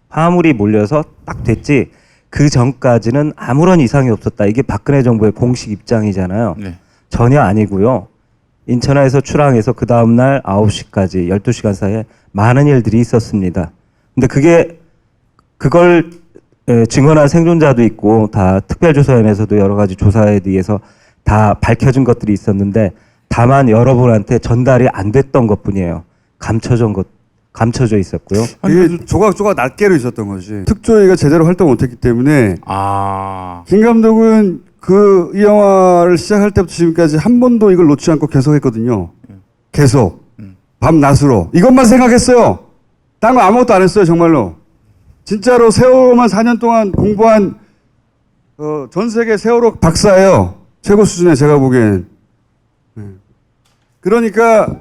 화물이 몰려서 딱 됐지. 그 전까지는 아무런 이상이 없었다. 이게 박근혜 정부의 공식 입장이잖아요. 네. 전혀 아니고요. 인천에서 출항해서 그 다음날 9시까지 12시간 사이에 많은 일들이 있었습니다. 근데 그걸 증언한 생존자도 있고 다 특별조사원에서도 여러 가지 조사에 의해서 다 밝혀진 것들이 있었는데 다만 여러분한테 전달이 안 됐던 것뿐이에요. 감춰져 있었고요. 이게 조각조각 낱개로 있었던 거지. 특조위가 제대로 활동 못했기 때문에 김 감독은 이 영화를 시작할 때부터 지금까지 한 번도 이걸 놓지 않고 계속 했거든요. 계속 밤낮으로 이것만 생각했어요. 딴 거 아무것도 안 했어요. 정말로. 진짜로 세월호만 4년 동안 공부한 전 세계 세월호 박사예요. 최고 수준의 제가 보기엔. 그러니까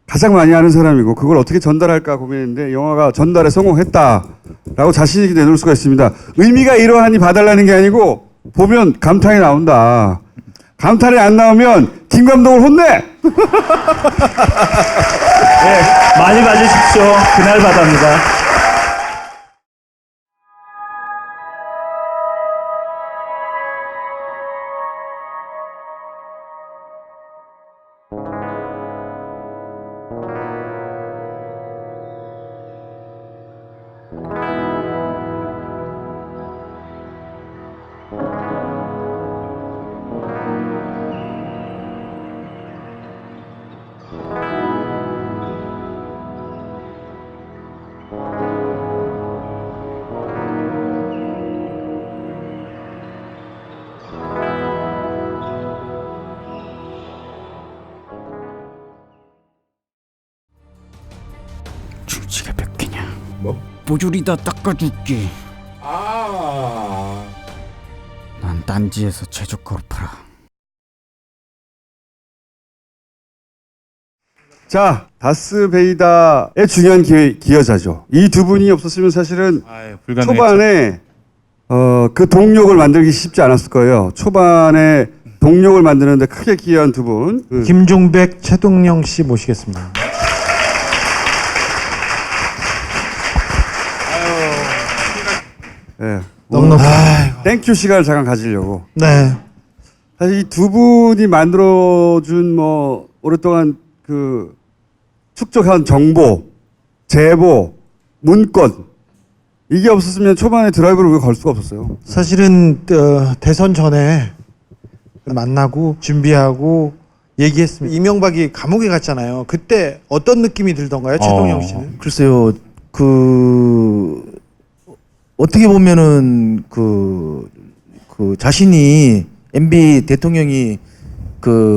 가장 많이 아는 사람이고 그걸 어떻게 전달할까 고민했는데 영화가 전달에 성공했다라고 자신 있게 내놓을 수가 있습니다. 의미가 이러하니 봐달라는 게 아니고 보면 감탄이 나온다. 감탄이 안 나오면 김 감독을 혼내. 네, 많이 봐주십시오. 그날 바다입니다. 주지가 몇 개냐? 뭐? 뽀줄이다 닦아줄게. 난 딴지에서 최저가로 팔아. 자, 다스베이다의 중요한 기여자죠. 이 두 분이 없었으면 사실은 초반에 그 동력을 만들기 쉽지 않았을 거예요. 초반에 동력을 만드는데 크게 기여한 두 분. 김종백, 최동영 씨 모시겠습니다. 네. 넉넉. 땡큐 시간을 잠깐 가지려고. 네. 사실 이 두 분이 만들어준 오랫동안 축적한 정보, 제보, 문건 이게 없었으면 초반에 드라이브를 우리가 걸 수가 없었어요. 사실은 대선 전에 만나고 준비하고 얘기했습니다. 이명박이 감옥에 갔잖아요. 그때 어떤 느낌이 들던가요, 최동영 씨는? 글쎄요, 어떻게 보면은 자신이 MB 대통령이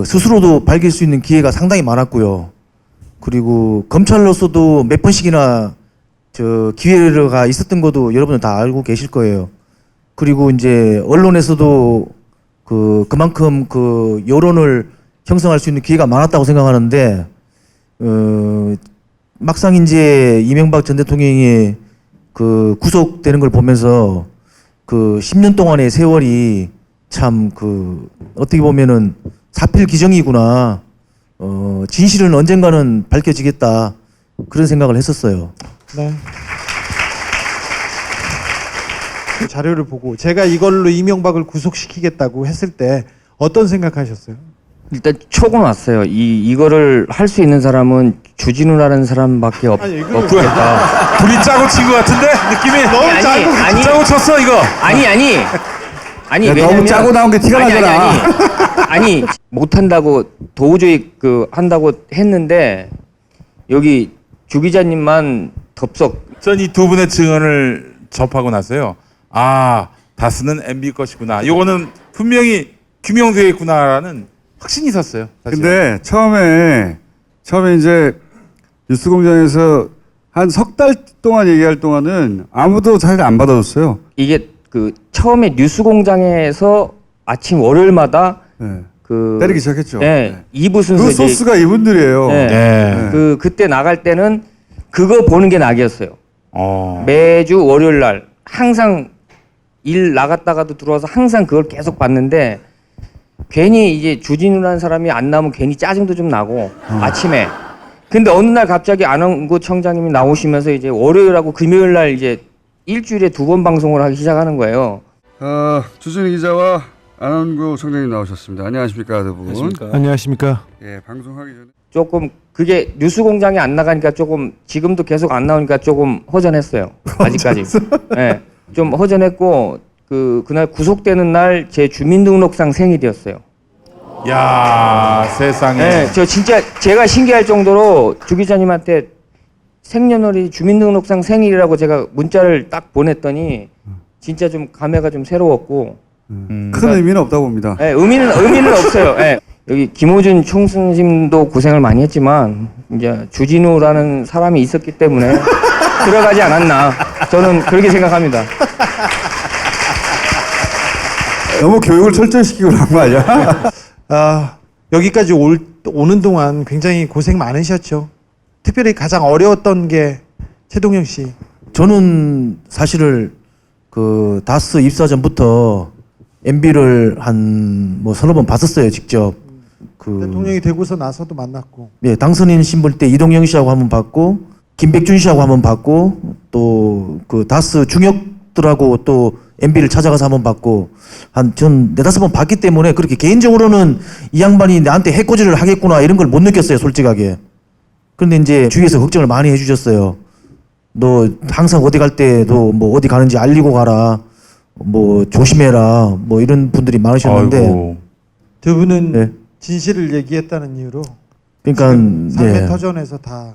스스로도 밝힐 수 있는 기회가 상당히 많았고요. 그리고 검찰로서도 몇 번씩이나 기회가 있었던 것도 여러분들 다 알고 계실 거예요. 그리고 이제 언론에서도 그만큼 여론을 형성할 수 있는 기회가 많았다고 생각하는데 막상 이제 이명박 전 대통령이 구속되는 걸 보면서 10년 동안의 세월이 참 어떻게 보면은 사필기정이구나. 진실은 언젠가는 밝혀지겠다. 그런 생각을 했었어요. 네. 그 자료를 보고 제가 이걸로 이명박을 구속시키겠다고 했을 때 어떤 생각하셨어요? 일단 촉은 왔어요. 이거를 할 수 있는 사람은 주진우라는 사람밖에 없겠다. 둘이 짜고 친 것 같은데 느낌이 너무 짜고 쳤어 이거. 아니 야, 너무 짜고 나온 게 티가 나잖아. 아니 못한다고 도저히 한다고 했는데 여기 주 기자님만 덥석. 전 이 두 분의 증언을 접하고 나서요. 다스는 MB 것이구나. 요거는 분명히 규명되겠구나라는 확신이 있었어요. 사실. 근데 처음에 이제 뉴스공장에서 한 석 달 동안 얘기할 동안은 아무도 잘 안 받아줬어요. 이게 처음에 뉴스공장에서 아침 월요일마다 때리기 시작했죠. 네. 2부 순서 그 소스가 이분들이에요. 네. 그때 나갈 때는 그거 보는 게 낙이었어요. 매주 월요일 날 항상 일 나갔다가도 들어와서 항상 그걸 계속 봤는데 괜히 이제 주진우라는 사람이 안 나오면 괜히 짜증도 좀 나고 아침에. 근데 어느 날 갑자기 안원구 청장님이 나오시면서 이제 월요일하고 금요일 날 이제 일주일에 2번 방송을 하기 시작하는 거예요. 주진우 기자와 안원구 청장님 나오셨습니다. 안녕하십니까, 두 분. 안녕하십니까. 예, 방송하기 전에 조금 그게 뉴스공장에 안 나가니까 조금 지금도 계속 안 나오니까 조금 허전했어요. 아직까지. 네, 좀 허전했고 그날 구속되는 날 제 주민등록상 생일이었어요. 야 세상에. 네, 저 진짜 제가 신기할 정도로 주 기자님한테 생년월일 주민등록상 생일이라고 제가 문자를 딱 보냈더니 진짜 좀 감회가 좀 새로웠고 큰 의미는 없다고 봅니다. 네, 의미는 없어요. 네. 여기 김호준 총수님도 고생을 많이 했지만 이제 주진우라는 사람이 있었기 때문에 들어가지 않았나 저는 그렇게 생각합니다. 너무 교육을 철저히 시키고 그런 거 아니야? 여기까지 오는 동안 굉장히 고생 많으셨죠. 특별히 가장 어려웠던 게 최동영 씨. 저는 사실을 다스 입사 전부터 MB를 한 서너 번 봤었어요, 직접. 대통령이 되고서 나서도 만났고. 예, 당선인 신분 때 이동영 씨하고 한번 봤고, 김백준 씨하고 한번 봤고, 또 다스 중역들하고 또 MB를 찾아가서 한번 봤고, 전 4-5번 봤기 때문에 그렇게 개인적으로는 이 양반이 나한테 해코지를 하겠구나 이런 걸 못 느꼈어요, 솔직하게. 그런데 이제 주위에서 걱정을 많이 해주셨어요. 너 항상 어디 갈 때도 어디 가는지 알리고 가라. 조심해라. 이런 분들이 많으셨는데. 아이고. 두 분은 진실을 얘기했다는 이유로. 그러니까 삶의 터전에서 다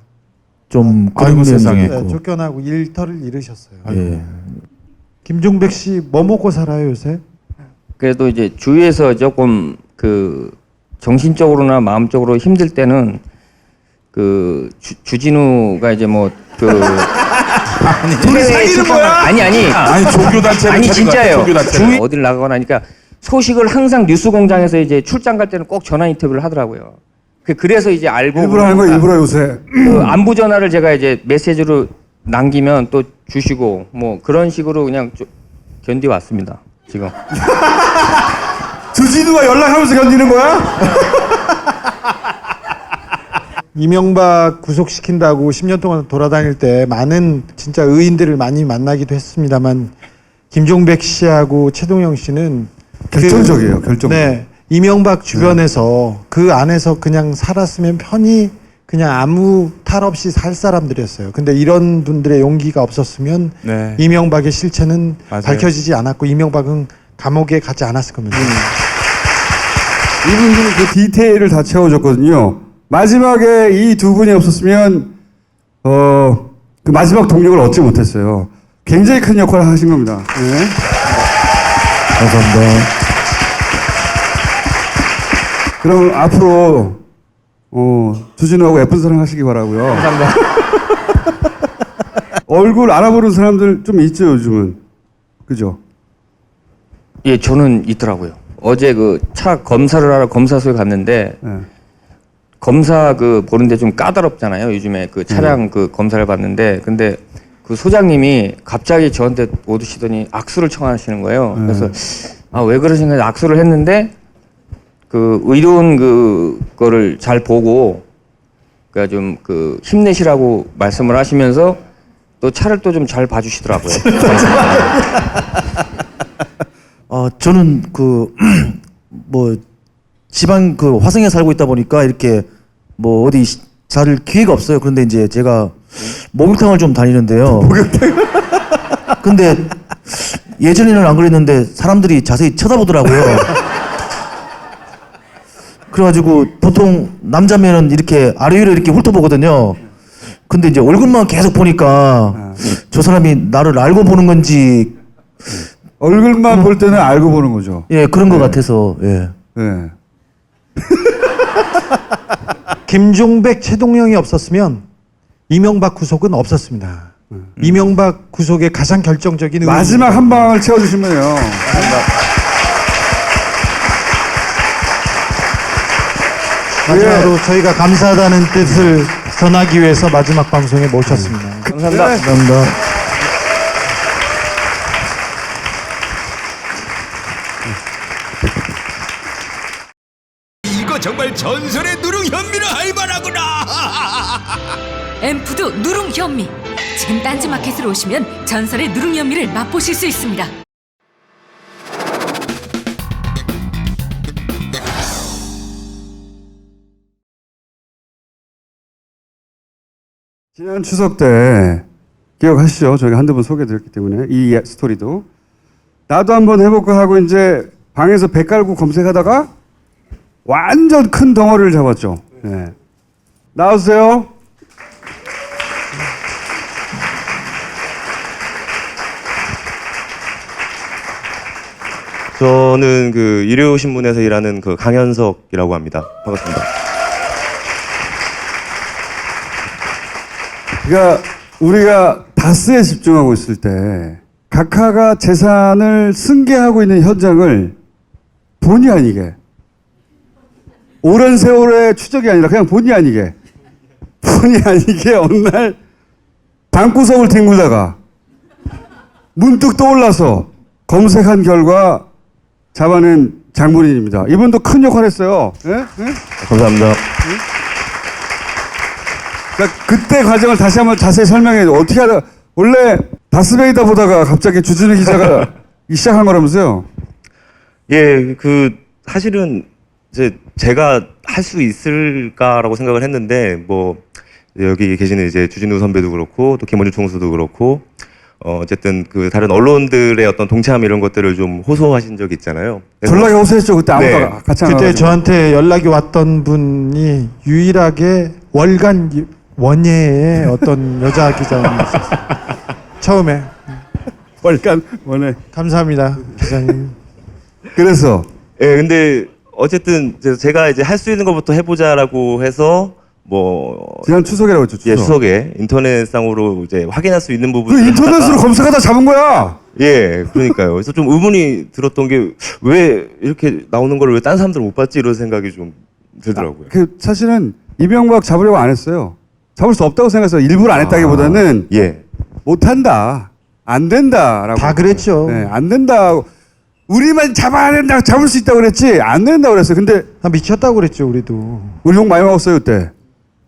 좀 아이고 세상에. 쫓겨나고 일터를 잃으셨어요. 예. 김종백 씨 뭐 먹고 살아요 요새? 그래도 이제 주위에서 조금 정신적으로나 마음적으로 힘들 때는 주진우가 이제 둘이 사귀는 거야? 아니 종교단체를 아니 차린 것 같아, 진짜예요. 종교단체를. 어딜 나가거나 하니까 소식을 항상 뉴스공장에서 이제 출장 갈 때는 꼭 전화 인터뷰를 하더라고요. 그래서 이제 알고 일부러 하는 거 일부러 요새. 안부 전화를 제가 이제 메시지로 남기면 또 주시고 그런 식으로 그냥 견뎌왔습니다. 지금. 주진우가 연락하면서 견디는 거야? 이명박 구속시킨다고 10년 동안 돌아다닐 때 많은 진짜 의인들을 많이 만나기도 했습니다만 김종백 씨하고 최동영 씨는 결정적이에요. 결정적. 네, 이명박 주변에서 그 안에서 그냥 살았으면 편히 그냥 아무 탈 없이 살 사람들이었어요. 근데 이런 분들의 용기가 없었으면 이명박의 실체는 밝혀지지 않았고 이명박은 감옥에 가지 않았을 겁니다. 이분들은 그 디테일을 다 채워줬거든요. 마지막에 이 두 분이 없었으면 그 마지막 동력을 얻지 못했어요. 굉장히 큰 역할을 하신 겁니다. 네. 감사합니다. 그럼 앞으로 주진우하고 예쁜 사랑 하시기 바라고요. 감사합니다. 얼굴 알아보는 사람들 좀 있죠, 요즘은. 그죠? 예, 저는 있더라고요. 어제 그 차 검사를 하러 검사소에 갔는데 네. 검사 그 보는데 좀 까다롭잖아요. 요즘에 그 차량 그 검사를 받는데 근데 그 소장님이 갑자기 저한테 오시더니 악수를 청하시는 거예요. 그래서 아, 왜 그러신가 악수를 했는데 그 의료원 그거를 잘 보고 그러니까 좀 그 힘내시라고 말씀을 하시면서 또 차를 또 좀 잘 봐주시더라고요. 저는 뭐 지방 화성에 살고 있다 보니까 이렇게 뭐 어디 살 기회가 없어요. 그런데 이제 제가 목욕탕을 좀 다니는데요. 근데 예전에는 안 그랬는데 사람들이 자세히 쳐다보더라고요. 그래가지고 보통 남자면은 이렇게 아래 위로 이렇게 훑어보거든요. 근데 이제 얼굴만 계속 보니까 저 사람이 나를 알고 보는 건지 얼굴만 볼 때는 알고 보는 거죠. 예, 그런 것 같아서 예. 네. 김종백, 최동영이 없었으면 이명박 구속은 없었습니다. 이명박 구속의 가장 결정적인 마지막 한 방을 채워주시면요. 마지막으로 저희가 감사하다는 뜻을 전하기 위해서 마지막 방송에 모셨습니다. 감사합니다. 감사합니다. 이거 정말 전설의 누룽 현미를 할 만하구나. 엠푸드 누룽 현미. 지금 딴지마켓으로 오시면 전설의 누룽 현미를 맛보실 수 있습니다. 지난 추석 때 기억하시죠? 저희가 한두 번 소개해드렸기 때문에 이 스토리도 나도 한번 해볼까 하고 이제 방에서 배 깔고 검색하다가 완전 큰 덩어리를 잡았죠. 네. 나와주세요. 저는 그 일요신문에서 일하는 그 강현석이라고 합니다. 반갑습니다. 그러니까 우리가 다스에 집중하고 있을 때 각하가 재산을 승계하고 있는 현장을 본의 아니게 오랜 세월의 추적이 아니라 그냥 본의 아니게 어느 날 방구석을 뒹굴다가 문득 떠올라서 검색한 결과 잡아낸 장본인입니다. 이분도 큰 역할 했어요. 예? 예? 감사합니다. 그러니까 그때 과정을 다시 한번 자세히 설명해. 어떻게 하다 원래 다스베이다 보다가 갑자기 주진우 기자가 시작한 거라면서요? 예, 그 사실은 이제 제가 할 수 있을까라고 생각을 했는데 뭐 여기 계시는 이제 주진우 선배도 그렇고 또 김원준 총수도 그렇고 어쨌든 그 다른 언론들의 어떤 동참 이런 것들을 좀 호소하신 적이 있잖아요. 전락이 호소했죠. 그때 아무도 네. 같이 안 그때 와가지고. 저한테 연락이 왔던 분이 유일하게 월간 원예의 어떤 여자 기자였어요. 처음에. 월간 원예. 감사합니다, 기자님. 그래서 예, 근데 어쨌든 제가 이제 할 수 있는 것부터 해보자라고 해서 뭐 지난 추석이라고 했죠. 추석. 예, 추석에 인터넷상으로 이제 확인할 수 있는 부분. 그 인터넷으로 검색하다 잡은 거야. 예, 그러니까요. 그래서 좀 의문이 들었던 게 왜 이렇게 나오는 걸 왜 딴 사람들 못 봤지 이런 생각이 좀 들더라고요. 그 사실은 이명박 잡으려고 안 했어요. 잡을 수 없다고 생각해서 일부러 안 했다기보다는 예. 못한다, 안 된다라고. 다 그랬죠. 네, 안 된다. 우리만 잡아야 된다, 잡을 수 있다고 그랬지 안 된다고 그랬어요. 근데 미쳤다고 그랬죠, 우리도. 우리 욕 많이 먹었어요 그때.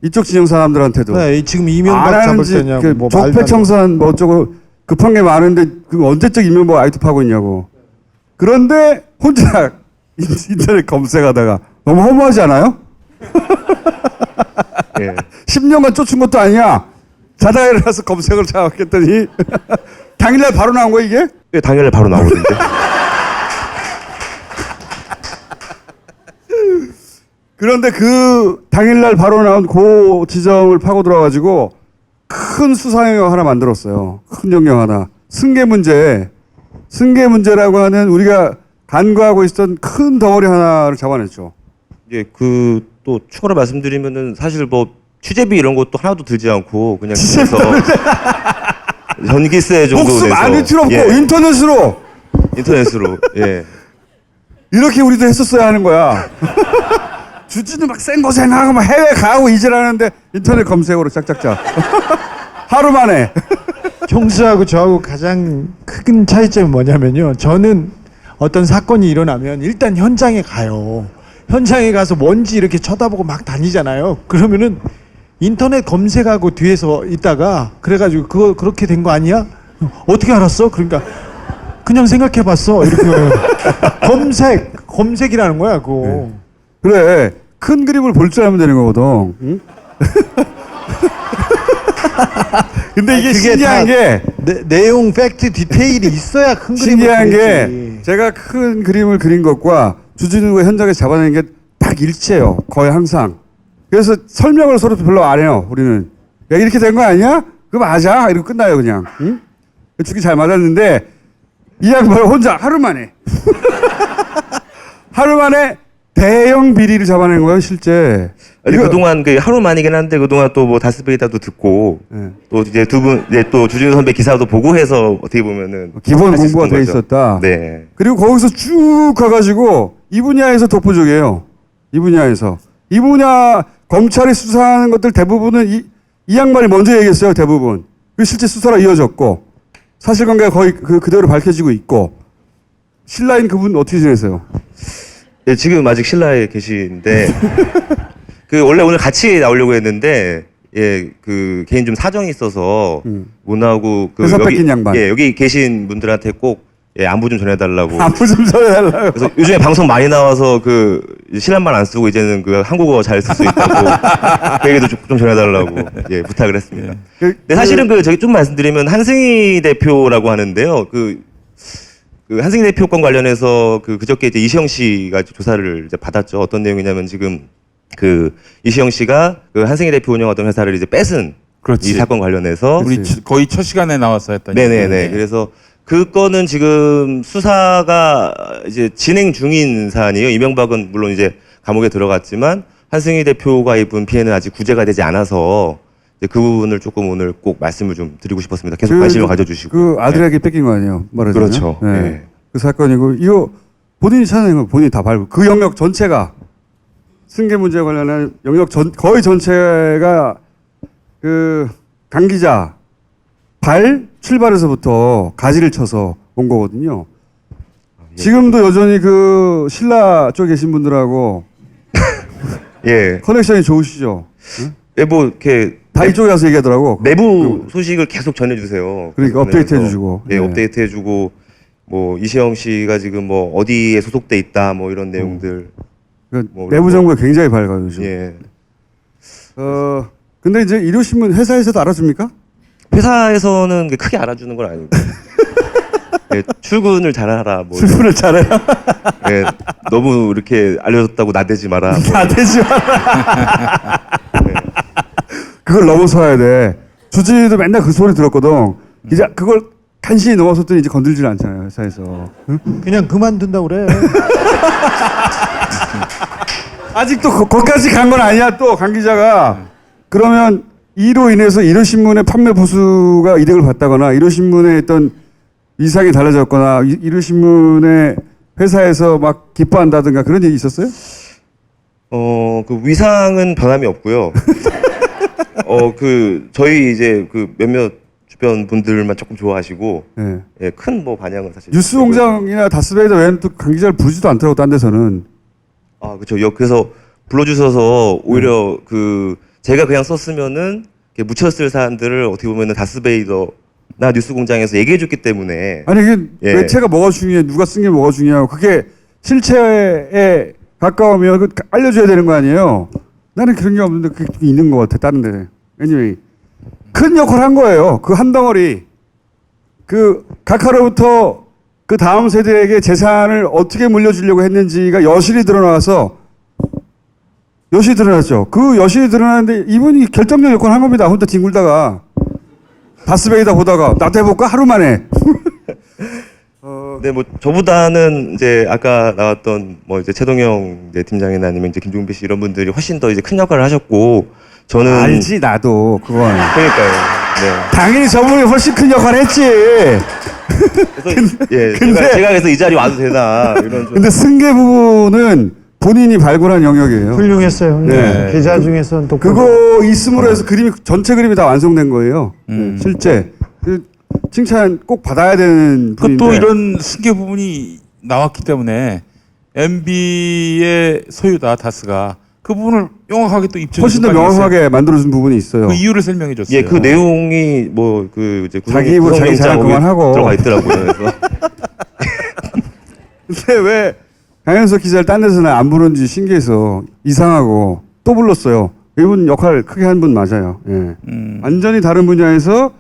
이쪽 진영 사람들한테도. 네, 지금 이명박 안 잡을 하는지 때냐고. 그 뭐 말도 안 적폐청산 뭐 어쩌고 급한 게 많은데 그 언제적 이명박 아이트 파고 있냐고. 그런데 혼자 인터넷 검색하다가 너무 허무하지 않아요? 예. 10년간 쫓은 것도 아니야. 자다가 일어나서 검색을 잡았겠더니 당일날 바로 나온 거야 이게? 예, 당일날 바로 나오거든요. 그런데 그 당일날 바로 나온 그 지점을 파고 들어가지고 큰 수사 영역 하나 만들었어요. 큰 영역 하나. 승계 문제라고 하는 우리가 간과하고 있었던 큰 덩어리 하나를 잡아냈죠. 예, 그 또 추가로 말씀드리면은 사실 뭐 취재비 이런 것도 하나도 들지 않고 그냥 그래서 전기세 정도 목숨 내서 안 필요 없고 예, 인터넷으로 예. 이렇게 우리도 했었어야 하는 거야. 주진우 막 센 거 생각하고 막 해외 가고 이질하는데 인터넷 검색으로 짝짝짝. 하루 만에. 총수하고 저하고 가장 큰 차이점이 뭐냐면요. 저는 어떤 사건이 일어나면 일단 현장에 가요. 현장에 가서 뭔지 이렇게 쳐다보고 막 다니잖아요. 그러면은 인터넷 검색하고 뒤에서 있다가 그래가지고 그거 그렇게 된 거 아니야? 어떻게 알았어? 그러니까 그냥 생각해봤어. 이렇게 검색이라는 거야. 그거. 그래. 큰 그림을 볼 줄 알면 되는 거거든. 응? 근데 이게 신기한 게 내용 팩트 디테일이 있어야 큰 그림을 신기한 게 그리지. 제가 큰 그림을 그린 것과 주진우가 현장에서 잡아내는 게 딱 일치해요. 거의 항상. 그래서 설명을 서로 별로 안 해요. 우리는. 야 이렇게 된 거 아니야? 그거 맞아? 이러고 끝나요 그냥. 응? 죽이 잘 맞았는데 이 양반 혼자 하루 만에 대형 비리를 잡아낸 거예요 실제. 아니, 그동안 그 하루 만이긴 한데 그동안 또 뭐 다스베이다도 듣고 또 이제 두 분 이제 또 주진우 선배 기사도 보고 해서 어떻게 보면은 기본 할수 공부가 돼 거죠. 있었다. 네. 그리고 거기서 쭉 가가지고 이 분야에서 독보적이에요. 이 분야 검찰이 수사하는 것들 대부분은 이 양반이 먼저 얘기했어요. 대부분. 그 실제 수사로 이어졌고 사실관계가 거의 그대로 밝혀지고 있고. 신라인 그분 어떻게 지내세요? 예, 지금 아직 신라에 계신데 그 원래 오늘 같이 나오려고 했는데 예, 그 개인 좀 사정이 있어서 못 나오고 그 회사 뺏긴 양반. 예, 여기 계신 분들한테 꼭 예, 안부 좀 전해달라고. 안부 좀 전해달라고. 그래서 요즘에 방송 많이 나와서 그 신라말 안 쓰고 이제는 그 한국어 잘 쓸 수 있다고 그 얘기도 좀 전해달라고 예, 부탁을 했습니다. 근데 사실은 그 저기 좀 말씀드리면 한승희 대표라고 하는데요. 그 한승희 대표 건 관련해서 그저께 이제 이시영 씨가 조사를 이제 받았죠. 어떤 내용이냐면 지금 그 이시영 씨가 그 한승희 대표 운영하던 회사를 이제 뺏은 그렇지. 이 사건 관련해서 우리 거의 첫 시간에 나와서 했던 네네네. 그래서 그 건은 지금 수사가 이제 진행 중인 사안이에요. 이명박은 물론 이제 감옥에 들어갔지만 한승희 대표가 입은 피해는 아직 구제가 되지 않아서 이제 그 부분을 조금 오늘 꼭 말씀을 좀 드리고 싶었습니다. 계속 관심을 가져주시고. 그 아들에게 뺏긴 거 아니에요? 말하자면. 그렇죠. 네. 네. 그 사건이고 이거 본인이 찾아낸 거 본인이 다 밟고 그 영역 전체가 승계 문제에 관련한 영역 거의 전체가 그 강 기자 출발에서부터 가지를 쳐서 온 거거든요. 지금도 여전히 그 신라 쪽에 계신 분들하고 예. 커넥션이 좋으시죠? 예, 뭐 이렇게 다 이쪽에 가서 얘기하더라고. 내부 소식을 계속 전해주세요. 그러니까 업데이트 해주시고. 예, 네. 업데이트 해주고 뭐 이시영 씨가 지금 뭐 어디에 소속돼 있다 뭐 이런 내용들. 뭐 내부 정보가 굉장히 밝아요 요즘. 예. 근데 이제 일요신문 회사에서도 알아줍니까? 회사에서는 크게 알아주는 건 아니고. 예, 출근을 잘하라. 뭐 출근을 잘해라. 예, 너무 이렇게 알려줬다고 나대지 마라. 뭐. 나대지 마라. 그걸 넘어서야 돼. 주진이도 맨날 그 소리 들었거든. 이제 그걸 간신히 넘어섰더니 이제 건들질 않잖아요 회사에서. 응? 그냥 그만둔다고 그래. 아직도 거기까지 간 건 아니야. 또 강 기자가 그러면 이로 인해서 일요신문의 판매 보수가 이득을 봤다거나 일요신문의 어떤 위상이 달라졌거나 일요신문의 회사에서 막 기뻐한다든가 그런 일이 있었어요? 그 위상은 변함이 없고요. 저희 이제 그 몇몇 주변 분들만 조금 좋아하시고, 네. 예, 큰 뭐 반향은 사실. 뉴스공장이나 다스베이더 외에는 또 강 기자를 부르지도 않더라고 딴 데서는. 아, 그렇죠. 그래서 불러주셔서 오히려 제가 그냥 썼으면은 묻혔을 사안들을 어떻게 보면은 다스베이더나 뉴스공장에서 얘기해줬기 때문에. 아니 이게 예. 매체가 뭐가 중요해, 누가 쓴 게 뭐가 중요하고 그게 실체에 가까우면 그 알려줘야 되는 거 아니에요? 나는 그런 게 없는데 그게 있는 것 같아 다른 데. anyway, 큰 역할을 한 거예요. 그 한 덩어리. 그 각하로부터 그 다음 세대에게 재산을 어떻게 물려주려고 했는지가 여실히 드러나서 여실히 드러났죠. 그 여실히 드러나는데 이분이 결정적 역할을 한 겁니다. 혼자 뒹굴다가. 다스베이다 보다가 나도 해볼까 하루 만에. 네, 뭐 저보다는 이제 아까 나왔던 뭐 이제 최동영 네, 팀장이나 아니면 이제 김종배 씨 이런 분들이 훨씬 더 이제 큰 역할을 하셨고 저는 알지 나도 그건. 그러니까요. 네. 당연히 저분이 훨씬 큰 역할을 했지. 그래서 예, 제가 그래서 이 자리 와도 되나 이런 좀. 근데 승계 부분은 본인이 발굴한 영역이에요. 훌륭했어요. 네. 기자 중에서는 또 그거 있음으로 해서 그림이 전체 그림이 다 완성된 거예요. 네, 실제 그 칭찬 꼭 받아야 되는 분인데. 그것도 이런 승계 부분이 나왔기 때문에 MB의 소유다 다스가 그 부분을 명확하게 또 입증해 훨씬 더 명확하게 만들어준 부분이 있어요. 그 이유를 설명해 줬어요. 예, 그 내용이 뭐 그 이제 자기 입으로 자기 자랑 그만하고 들어가 있더라고요. 그래서 근데 왜 강현석 기자를 딴 데서는 안 부르는지 신기해서 이상하고 또 불렀어요. 이분 역할 크게 한 분 맞아요. 예. 완전히 다른 분야에서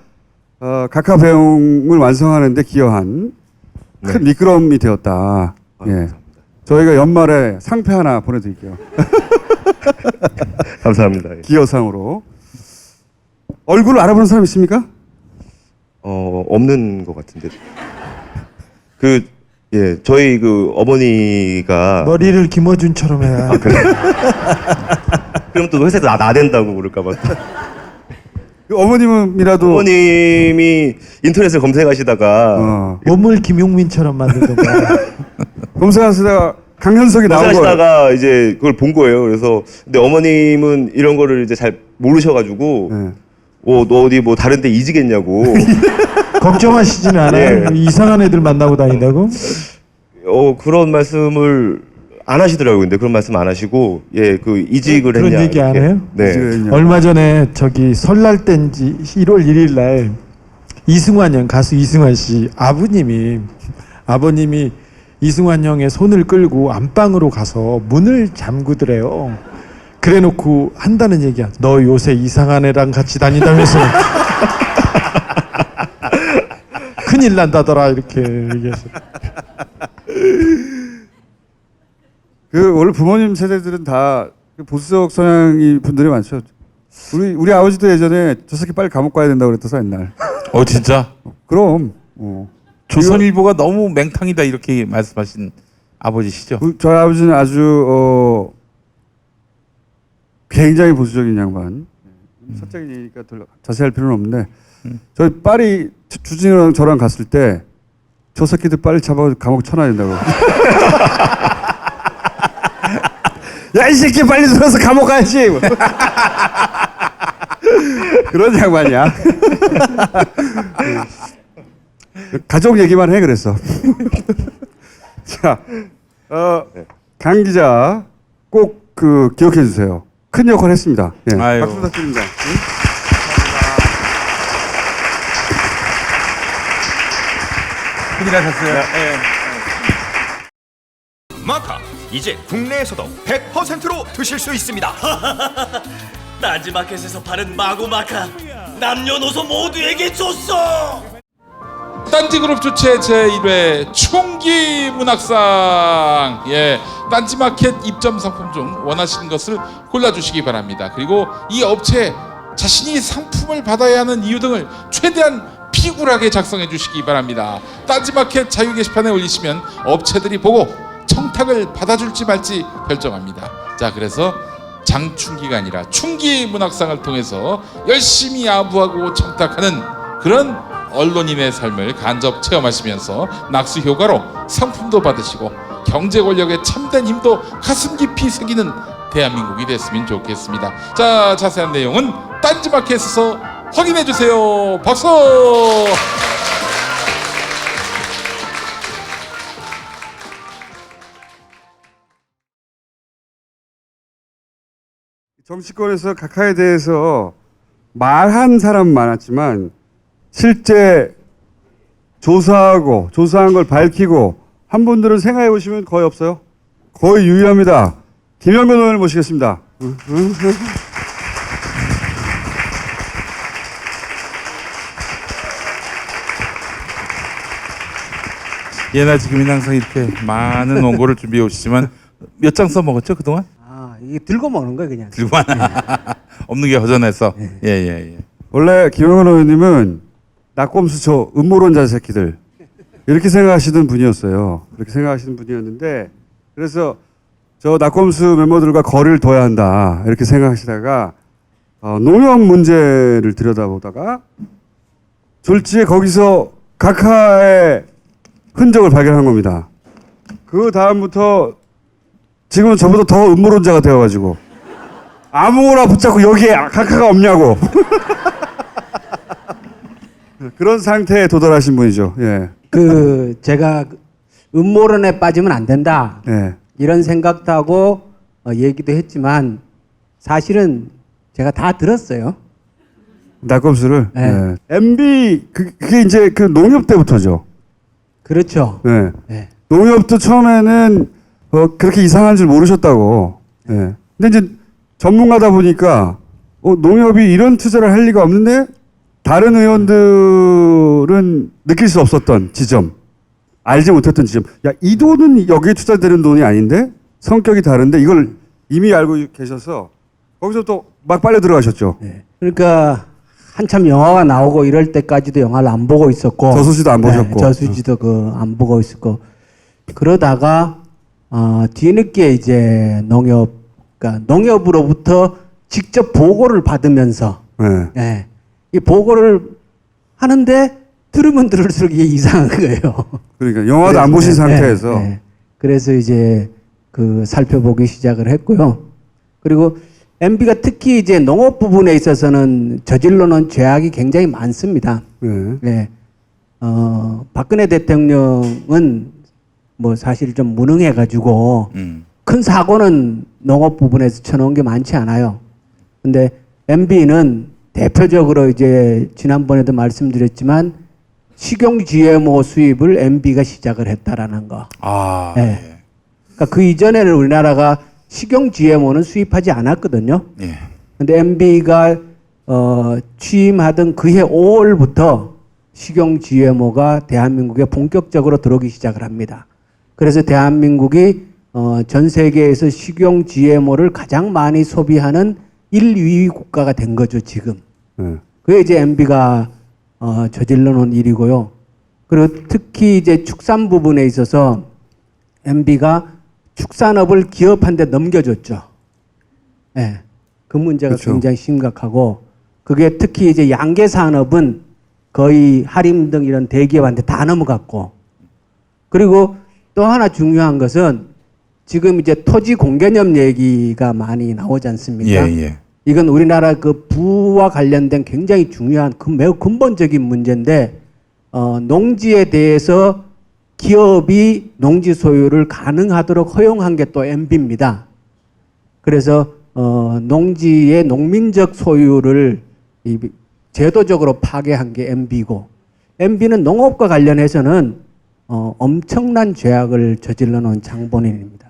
각하 배웅을 완성하는데 기여한 큰 미끄럼이 되었다. 예. 저희가 연말에 상패 하나 보내드릴게요. 감사합니다. 예. 기여상으로. 얼굴을 알아보는 사람 있습니까? 없는 것 같은데. 예, 저희 그 어머니가 머리를 김어준처럼 해야. 아, 그래? 그럼 또 회사에서 나댄다고 그럴까봐. 어머님이라도. 어머님이 인터넷을 검색하시다가. 몸을 김용민처럼 만들던가. 검색하시다가 강현석이 나온 거예요. 검색하시다가 이제 그걸 본 거예요. 그래서 근데 어머님은 이런 거를 이제 잘 모르셔가지고. 너 어디 뭐 다른 데 이직했냐고. 걱정하시지는 않아요? 예. 이상한 애들 만나고 다닌다고? 그런 말씀을 안 하시더라고요. 근데 그런 말씀 안 하시고, 예, 그 이직을 그런 했냐. 얘기 안 이렇게. 해요? 네. 얼마 전에 저기 설날 때인지 1월 1일 날 이승환 형, 가수 이승환 씨 아버님이 이승환 형의 손을 끌고 안방으로 가서 문을 잠그더래요. 그래 놓고 한다는 얘기야. 너 요새 이상한 애랑 같이 다닌다면서. 큰일 난다더라 이렇게 얘기해서. 원래 부모님 세대들은 다 보수적 성향이 분들이 많죠. 우리 아버지도 예전에 저 새끼 빨리 감옥 가야 된다고 그랬어서 옛날. 진짜? 그럼. 조선일보가 너무 맹탕이다 이렇게 말씀하신 아버지시죠? 저희 아버지는 아주 굉장히 보수적인 양반. 사적인 얘기니까 자세할 필요는 없는데 저희 빨리 주진이랑 저랑 갔을 때 저 새끼들 빨리 잡아 감옥 쳐놔야 된다고. 야, 이 새끼 빨리 들어서 감옥 가야지. 그런 양반이야. 가족 얘기만 해 그랬어. 자, 강 기자 꼭 기억해 주세요. 큰 역할 했습니다. 예. 박수 부탁드립니다. 큰일 하셨어요. 마카 이제 국내에서도 100%로 드실 수 있습니다. 딴지마켓에서 파는 마구 마카 남녀노소 모두에게 줬어. 딴지그룹 주최 제1회 총기 문학상. 예, 딴지마켓 입점 상품 중 원하시는 것을 골라주시기 바랍니다. 그리고 이 업체 자신이 상품을 받아야 하는 이유 등을 최대한 피굴하게 작성해 주시기 바랍니다. 딴지마켓 자유 게시판에 올리시면 업체들이 보고 청탁을 받아줄지 말지 결정합니다. 자, 그래서 장충기가 아니라 충기 문학상을 통해서 열심히 야부하고 청탁하는 그런 언론인의 삶을 간접 체험하시면서 낙수 효과로 상품도 받으시고 경제 권력의 참된 힘도 가슴 깊이 새기는 대한민국이 됐으면 좋겠습니다. 자, 자세한 내용은 딴지마켓에서 확인해 주세요. 박수! 정치권에서 각하에 대해서 말한 사람 많았지만 실제 조사한 걸 밝히고 한 분들은 생각해 보시면 거의 없어요. 거의 유일합니다. 김영건 의원을 모시겠습니다. 예나 지금이나 항상 이렇게 많은 원고를 준비해 오시지만 몇 장 써먹었죠 그동안? 이게 들고 먹는 거예요 그냥. 들고 하나. 없는 게 허전해서. 예. 원래 김영건 의원님은 낙곰수 저 음모론자 새끼들 이렇게 생각하시는 분이었어요. 그렇게 생각하시는 분이었는데 그래서 저 낙곰수 멤버들과 거리를 둬야 한다 이렇게 생각하시다가 농협 문제를 들여다보다가 졸지에 거기서 각하의 흔적을 발견한 겁니다. 그 다음부터 지금은 저보다 더 음모론자가 되어가지고 아무거나 붙잡고 여기에 각하가 없냐고 그런 상태에 도달하신 분이죠. 예. 그 제가 음모론에 빠지면 안 된다. 예. 이런 생각도 하고 얘기도 했지만 사실은 제가 다 들었어요. 낙검수를. 네. 예. MB 그게 이제 그 농협 때부터죠. 그렇죠. 예. 네. 농협도 처음에는 그렇게 이상한 줄 모르셨다고. 예. 근데 이제 전문가다 보니까 농협이 이런 투자를 할 리가 없는데 다른 의원들은 느낄 수 없었던 지점, 알지 못했던 지점. 야, 이 돈은 여기에 투자되는 돈이 아닌데 성격이 다른데 이걸 이미 알고 계셔서 거기서 또 막 빨려 들어가셨죠. 네. 그러니까 한참 영화가 나오고 이럴 때까지도 영화를 안 보고 있었고 저수지도 안 보셨고. 저수지도 안 보고 있었고 그러다가 뒤늦게 이제 그러니까 농협으로부터 직접 보고를 받으면서 예, 이 보고를 하는데 들으면 들을수록 이게 이상한 거예요. 그러니까 영화도 안 보신 상태에서 그래서 이제 그 살펴보기 시작을 했고요. 그리고 MB가 특히 이제 농업 부분에 있어서는 저질러 놓은 죄악이 굉장히 많습니다. 네. 박근혜 대통령은 뭐 사실 좀 무능해가지고 큰 사고는 농업 부분에서 쳐놓은 게 많지 않아요. 근데 MB는 대표적으로 이제 지난번에도 말씀드렸지만 식용 GMO 수입을 MB가 시작을 했다라는 거. 네. 그러니까 그 이전에는 우리나라가 식용 GMO는 수입하지 않았거든요. 근데 MB가 취임하던 그해 5월부터 식용 GMO가 대한민국에 본격적으로 들어오기 시작을 합니다. 그래서 대한민국이 전 세계에서 식용 GMO를 가장 많이 소비하는 1, 2위 국가가 된 거죠, 지금. 그게 이제 MB가 저질러 놓은 일이고요. 그리고 특히 이제 축산 부분에 있어서 MB가 축산업을 기업한테 넘겨줬죠. 네. 그 문제가 그렇죠. 굉장히 심각하고 그게 특히 이제 양계 산업은 거의 하림 등 이런 대기업한테 다 넘어갔고 그리고 또 하나 중요한 것은 지금 이제 토지 공개념 얘기가 많이 나오지 않습니까? 이건 우리나라 그 부와 관련된 굉장히 중요한 매우 근본적인 문제인데 농지에 대해서 기업이 농지 소유를 가능하도록 허용한 게 또 MB입니다. 그래서 농지의 농민적 소유를 제도적으로 파괴한 게 MB고 MB는 농업과 관련해서는 엄청난 죄악을 저질러 놓은 장본인입니다.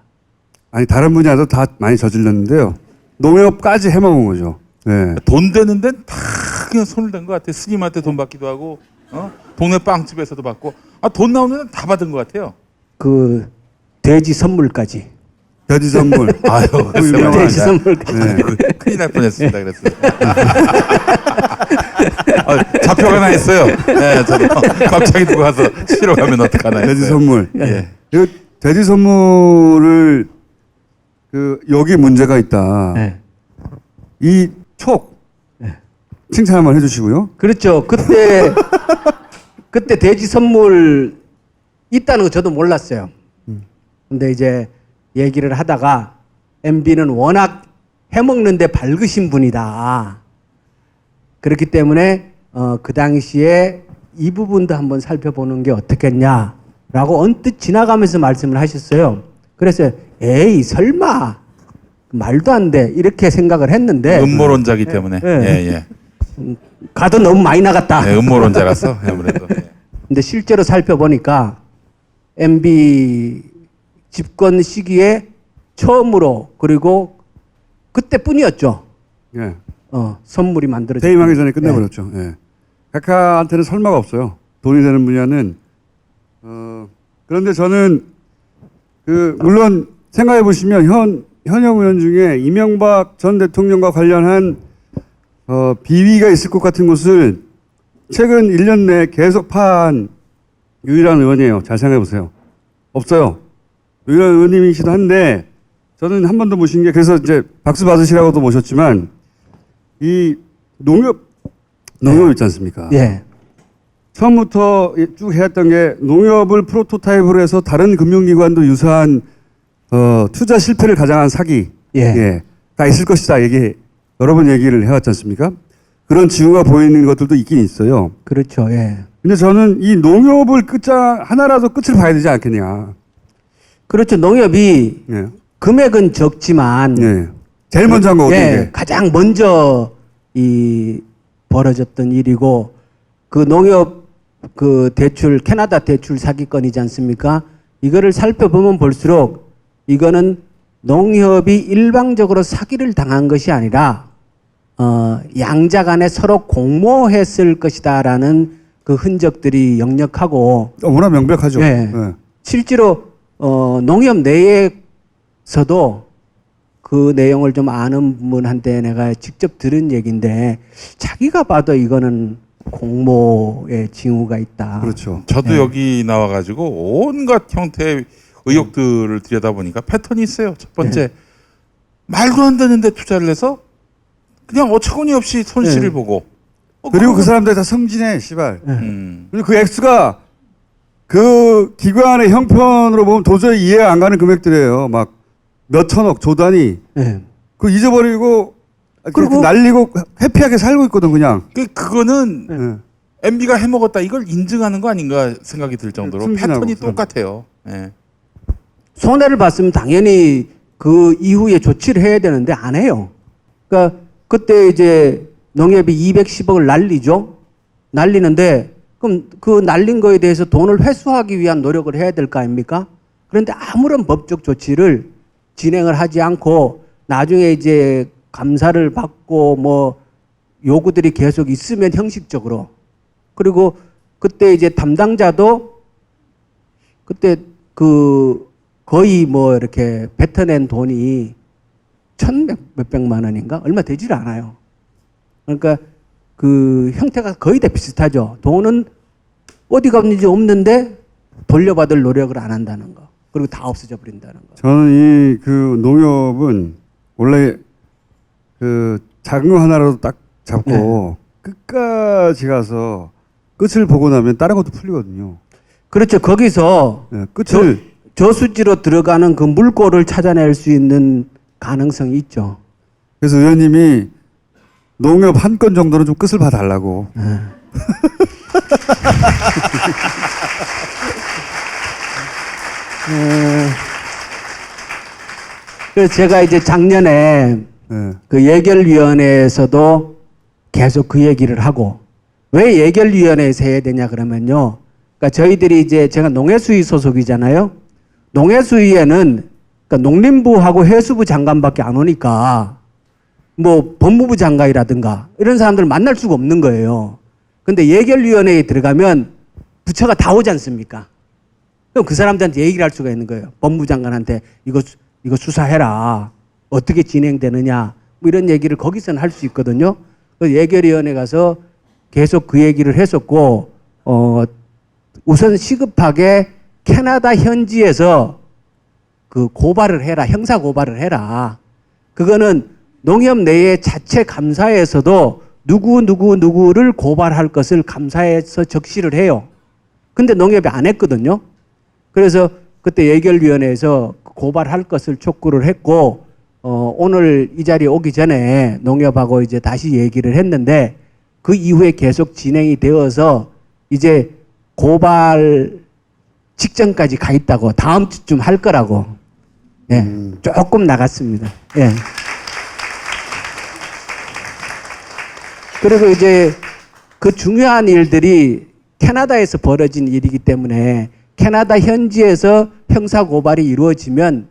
아니 다른 분야도 다 많이 저질렀는데요. 농협까지 해먹은 거죠. 네. 돈 되는 데는 다 그냥 손을 댄 것 같아요. 스님한테 돈 받기도 하고 동네 빵집에서도 받고 돈 나오는 데는 다 받은 것 같아요. 그 돼지 선물까지. 돼지 선물. 아유, 돼지 선물까지. 네. 큰일 날 뻔했습니다. 그랬어요. 잡혀가 나 했어요. 네, 저도 갑자기 누가 와서 치러 가면 어떡하나 했어요. 돼지 선물. 예. 이 돼지 선물을 여기 문제가 있다. 이 촉 칭찬 한번 해주시고요. 그렇죠. 그때 돼지 선물 있다는 거 저도 몰랐어요. 근데 이제 얘기를 하다가 MB는 워낙 해먹는데 밝으신 분이다. 그렇기 때문에 그 당시에 이 부분도 한번 살펴보는 게 어떻겠냐라고 언뜻 지나가면서 말씀을 하셨어요. 그래서 에이 설마 말도 안 돼 이렇게 생각을 했는데 음모론자기 때문에 가도 너무 많이 나갔다. 네, 음모론자라서 아무래도. 근데 실제로 살펴보니까 MB 집권 시기에 처음으로 그리고 그때뿐이었죠. 예. 선물이 만들어졌죠. 퇴임하기 전에 끝내버렸죠. 예. 각하한테는 설마가 없어요. 돈이 되는 분야는. 그런데 저는 물론 생각해 보시면 현역 의원 중에 이명박 전 대통령과 관련한 비위가 있을 것 같은 곳을 최근 1년 내에 계속 파한 유일한 의원이에요. 잘 생각해 보세요. 없어요. 유일한 의원님이시도 한데 저는 한 번 더 모신 게 그래서 이제 박수 받으시라고도 모셨지만 이 농협 있지 않습니까? 예. 처음부터 쭉 해왔던 게 농협을 프로토타입으로 해서 다른 금융기관도 유사한 투자 실패를 가장한 사기. 예. 다 있을 것이다. 여러 번 얘기를 해왔지 않습니까? 그런 징후가 보이는 것들도 있긴 있어요. 그렇죠. 예. 근데 저는 이 농협을 하나라도 끝을 봐야 되지 않겠냐. 그렇죠. 농협이 예. 금액은 적지만 예. 제일 먼저 한 거거든요. 예, 가장 먼저 벌어졌던 일이고 그 농협 그 대출 캐나다 대출 사기건이지 않습니까? 이거를 살펴보면 볼수록 이거는 농협이 일방적으로 사기를 당한 것이 아니라 양자 간에 서로 공모했을 것이다라는 그 흔적들이 역력하고 워낙 명백하죠. 예. 예. 실제로 농협 내에서도 그 내용을 좀 아는 분한테 내가 직접 들은 얘기인데 자기가 봐도 이거는 공모의 징후가 있다. 그렇죠. 저도 예. 여기 나와가지고 온갖 형태의 의혹들을 들여다보니까 패턴이 있어요. 첫 번째, 말도 안 되는데 투자를 해서 그냥 어처구니 없이 손실을 예. 보고. 그리고 그 사람들 다 성진해, 씨발. 그리고 그 액수가 그 기관의 형편으로 보면 도저히 이해가 안 가는 금액들이에요. 막 몇 천억, 조 단위. 네. 그거 잊어버리고 그리고 날리고 해피하게 살고 있거든, 그냥. 그거는 MB가 해먹었다 이걸 인증하는 거 아닌가 생각이 들 정도로 패턴이 똑같아요. 예. 손해를 봤으면 당연히 그 이후에 조치를 해야 되는데 안 해요. 그러니까 그때 이제 농협이 210억을 날리죠. 날리는데 그럼 그 날린 거에 대해서 돈을 회수하기 위한 노력을 해야 될 거 아닙니까? 그런데 아무런 법적 조치를 진행을 하지 않고 나중에 이제 감사를 받고 뭐 요구들이 계속 있으면 형식적으로 그리고 그때 이제 담당자도 그때 그 거의 뭐 이렇게 뱉어낸 돈이 몇백만 원인가 얼마 되질 않아요. 그러니까 그 형태가 거의 다 비슷하죠. 돈은 어디 갔는지 없는데 돌려받을 노력을 안 한다는 거. 그리고 다 없어져 버린다는 거. 저는 그 농협은 원래 그 작은 거 하나라도 딱 잡고 끝까지 가서 끝을 보고 나면 다른 것도 풀리거든요. 그렇죠. 거기서 끝을 저수지로 들어가는 그 물꼬를 찾아낼 수 있는 가능성이 있죠. 그래서 의원님이 농협 한 건 정도는 좀 끝을 봐달라고. 그래서 제가 이제 작년에 그 예결위원회에서도 계속 그 얘기를 하고 왜 예결위원회에서 해야 되냐 그러면요. 그러니까 저희들이 이제 제가 농해수위 소속이잖아요. 농해수위에는 그러니까 농림부하고 해수부 장관밖에 안 오니까 뭐 법무부 장관이라든가 이런 사람들 만날 수가 없는 거예요. 근데 예결위원회에 들어가면 부처가 다 오지 않습니까? 그럼 그 사람들한테 얘기를 할 수가 있는 거예요. 법무부 장관한테 이거 수사해라. 어떻게 진행되느냐. 뭐 이런 얘기를 거기서는 할 수 있거든요. 그래서 예결위원회 가서 계속 그 얘기를 했었고, 우선 시급하게 캐나다 현지에서 그 고발을 해라. 형사 고발을 해라. 그거는 농협 내의 자체 감사에서도 누구를 고발할 것을 감사에서 적시를 해요. 근데 농협이 안 했거든요. 그래서 그때 예결위원회에서 고발할 것을 촉구를 했고, 오늘 이 자리에 오기 전에 농협하고 이제 다시 얘기를 했는데 그 이후에 계속 진행이 되어서 이제 고발 직전까지 가 있다고 다음 주쯤 할 거라고. 예, 조금 나갔습니다. 예. 그리고 이제 그 중요한 일들이 캐나다에서 벌어진 일이기 때문에 캐나다 현지에서 형사 고발이 이루어지면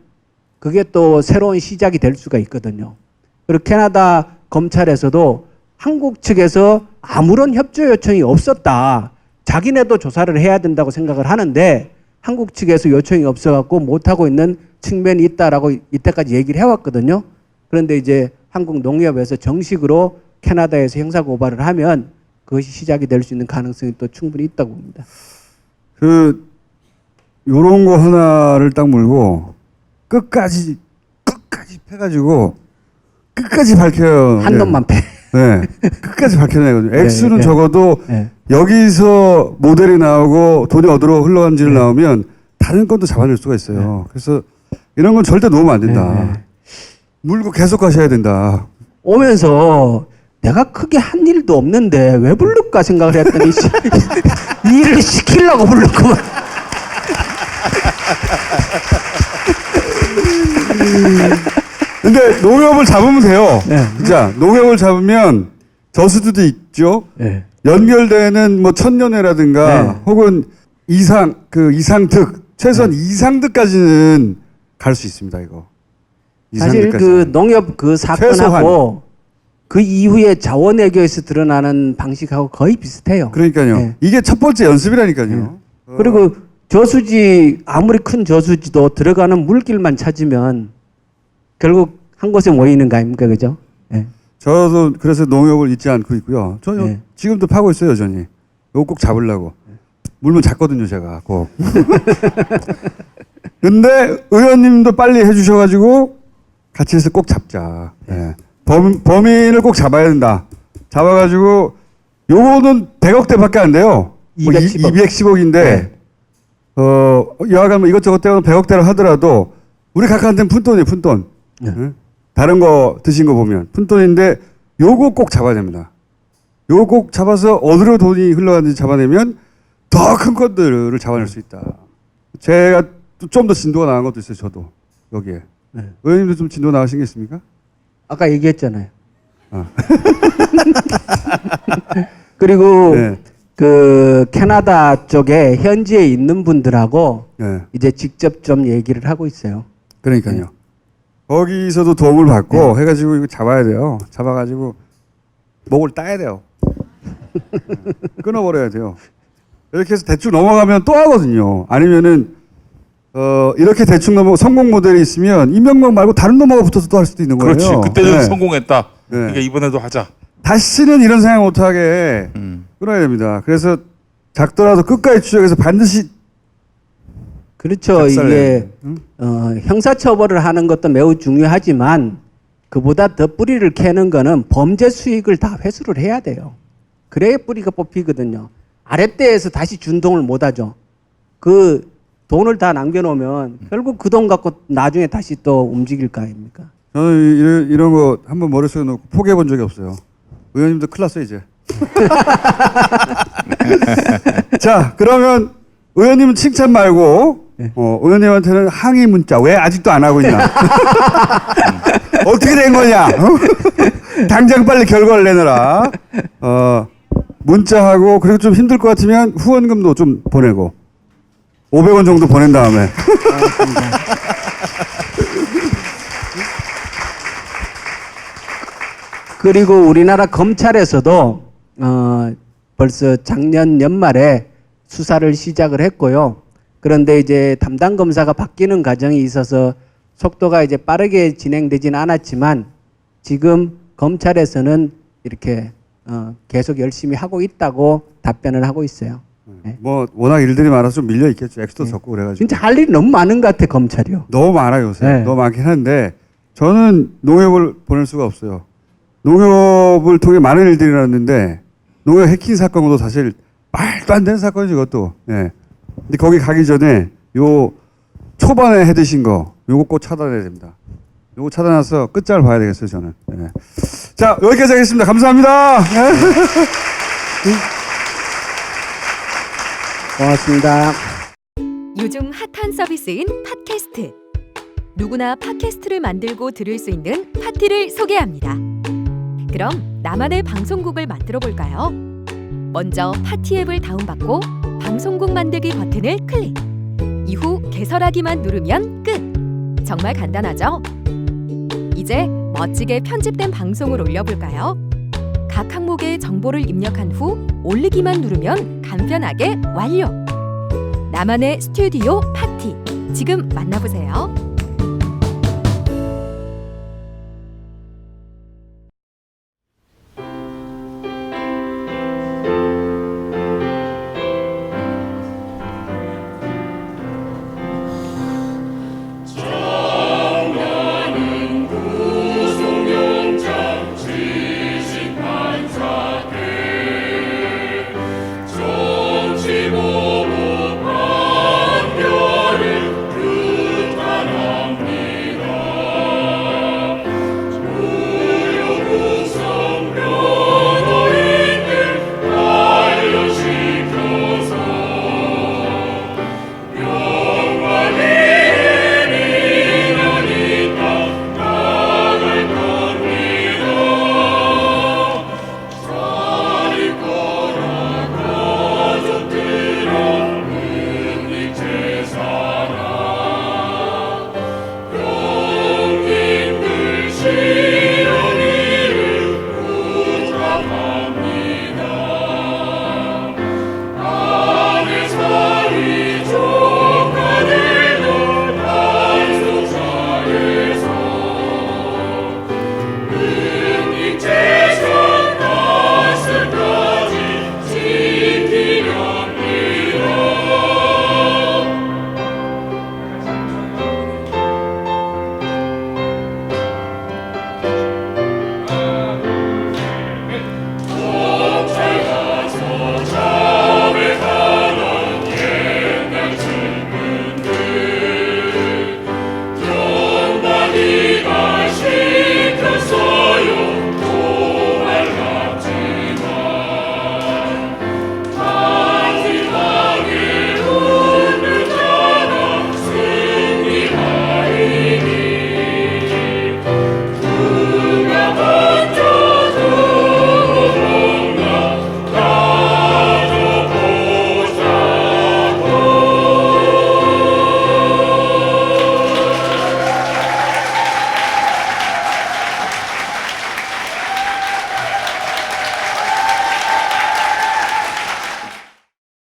그게 또 새로운 시작이 될 수가 있거든요. 그리고 캐나다 검찰에서도 한국 측에서 아무런 협조 요청이 없었다. 자기네도 조사를 해야 된다고 생각을 하는데 한국 측에서 요청이 없어갖고 못하고 있는 측면이 있다라고 이때까지 얘기를 해왔거든요. 그런데 이제 한국 농협에서 정식으로 캐나다에서 형사 고발을 하면 그것이 시작이 될 수 있는 가능성이 또 충분히 있다고 봅니다. 요런 거 하나를 딱 물고 끝까지 패가지고 끝까지 밝혀요. 한 놈만 패. 네. 끝까지 밝혀내거든요. 액수는 네. 적어도 네. 여기서 모델이 나오고 돈이 어디로 흘러간지를 나오면 다른 건도 잡아낼 수가 있어요. 그래서 이런 건 절대 놓으면 안 된다. 물고 계속 가셔야 된다. 오면서 내가 크게 한 일도 없는데 왜 부를까 생각을 했더니 일을 시키려고 부르구만. 근데 농협을 잡으면 돼요. 진짜 농협을 잡으면 저수지도 있죠. 연결되는 뭐 천년회라든가 혹은 이상득 최소한 이상득까지는 갈 수 있습니다. 이거. 사실 그 농협 그 사건하고 그 이후에 자원외교에서 드러나는 방식하고 거의 비슷해요. 그러니까요. 이게 첫 번째 연습이라니까요. 그리고 저수지 아무리 큰 저수지도 들어가는 물길만 찾으면 결국 한 곳에 모이는 거 아닙니까, 그죠? 저도 그래서 농협을 잊지 않고 있고요. 저 지금도 파고 있어요, 여전히. 이거 꼭 잡으려고. 물면 잡거든요, 제가 꼭. 근데 의원님도 빨리 해주셔가지고 같이 해서 꼭 잡자. 범인을 꼭 잡아야 된다. 잡아가지고 요거는 100억대밖에 안 돼요. 210억인데 여하간 뭐 이것저것 때문에 100억대를 하더라도 우리 각하한테는 푼돈이에요, 푼돈. 다른 거 드신 거 보면 푼돈인데 요거 꼭 잡아야 됩니다. 요거 꼭 잡아서 어디로 돈이 흘러가는지 잡아내면 더 큰 것들을 잡아낼 수 있다. 제가 좀 더 진도가 나은 것도 있어요, 저도 여기에. 의원님도 좀 진도 나으신 게 있습니까? 아까 얘기했잖아요. 그리고 그 캐나다 쪽에 현지에 있는 분들하고 이제 직접 좀 얘기를 하고 있어요. 그러니까요. 거기서도 도움을 받고 해가지고 이거 잡아야 돼요. 잡아가지고 목을 따야 돼요. 끊어버려야 돼요. 이렇게 해서 대충 넘어가면 또 하거든요. 아니면은 이렇게 대충 넘어 성공 모델이 있으면 이명박 말고 다른 놈하고 붙어서 또 할 수도 있는 거예요. 그렇지. 그때는 성공했다. 그러니까 이번에도 하자. 다시는 이런 생각 못하게 끊어야 됩니다. 그래서 작더라도 끝까지 추적해서 반드시 그렇죠. 이게 형사처벌을 하는 것도 매우 중요하지만 그보다 더 뿌리를 캐는 거는 범죄 수익을 다 회수를 해야 돼요. 그래야 뿌리가 뽑히거든요. 아랫대에서 다시 준동을 못 하죠. 그 돈을 다 남겨놓으면 결국 그 돈 갖고 나중에 다시 또 움직일 거 아닙니까? 저는 이런 거 한번 머릿속에 넣고 포기해 본 적이 없어요. 의원님도 큰일 났어요, 이제. 자, 그러면 의원님은 칭찬 말고 의원님한테는 항의 문자 왜 아직도 안 하고 있나? 어떻게 된 거냐? 당장 빨리 결과를 내놔라. 문자하고 그리고 좀 힘들 것 같으면 후원금도 좀 보내고 500원 정도 보낸 다음에. 그리고 우리나라 검찰에서도 벌써 작년 연말에 수사를 시작을 했고요. 그런데 이제 담당 검사가 바뀌는 과정이 있어서 속도가 이제 빠르게 진행되지는 않았지만 지금 검찰에서는 이렇게 계속 열심히 하고 있다고 답변을 하고 있어요. 뭐 워낙 일들이 많아서 좀 밀려 있겠죠. 액수도 적고 그래가지고. 진짜 할 일이 너무 많은 것 같아 검찰이요. 너무 많아요 요새. 네. 너무 많긴 한데 저는 농협을 보낼 수가 없어요. 농협을 통해 많은 일들이 일어났는데 농협 해킹 사건도 사실 말도 안 되는 사건이죠 그것도. 예. 근데 거기 가기 전에 요 초반에 해드신 거 요거 꼭 차단해야 됩니다. 요거 차단해서 끝장을 봐야 되겠어요 저는. 예. 자 여기까지 하겠습니다. 감사합니다. 고맙습니다. 요즘 핫한 서비스인 팟캐스트. 누구나 팟캐스트를 만들고 들을 수 있는 파티를 소개합니다. 그럼 나만의 방송국을 만들어 볼까요? 먼저 파티 앱을 다운받고 방송국 만들기 버튼을 클릭. 이후 개설하기만 누르면 끝. 정말 간단하죠? 이제 멋지게 편집된 방송을 올려볼까요? 각 항목의 정보를 입력한 후 올리기만 누르면 간편하게 완료. 나만의 스튜디오 파티. 지금 만나보세요.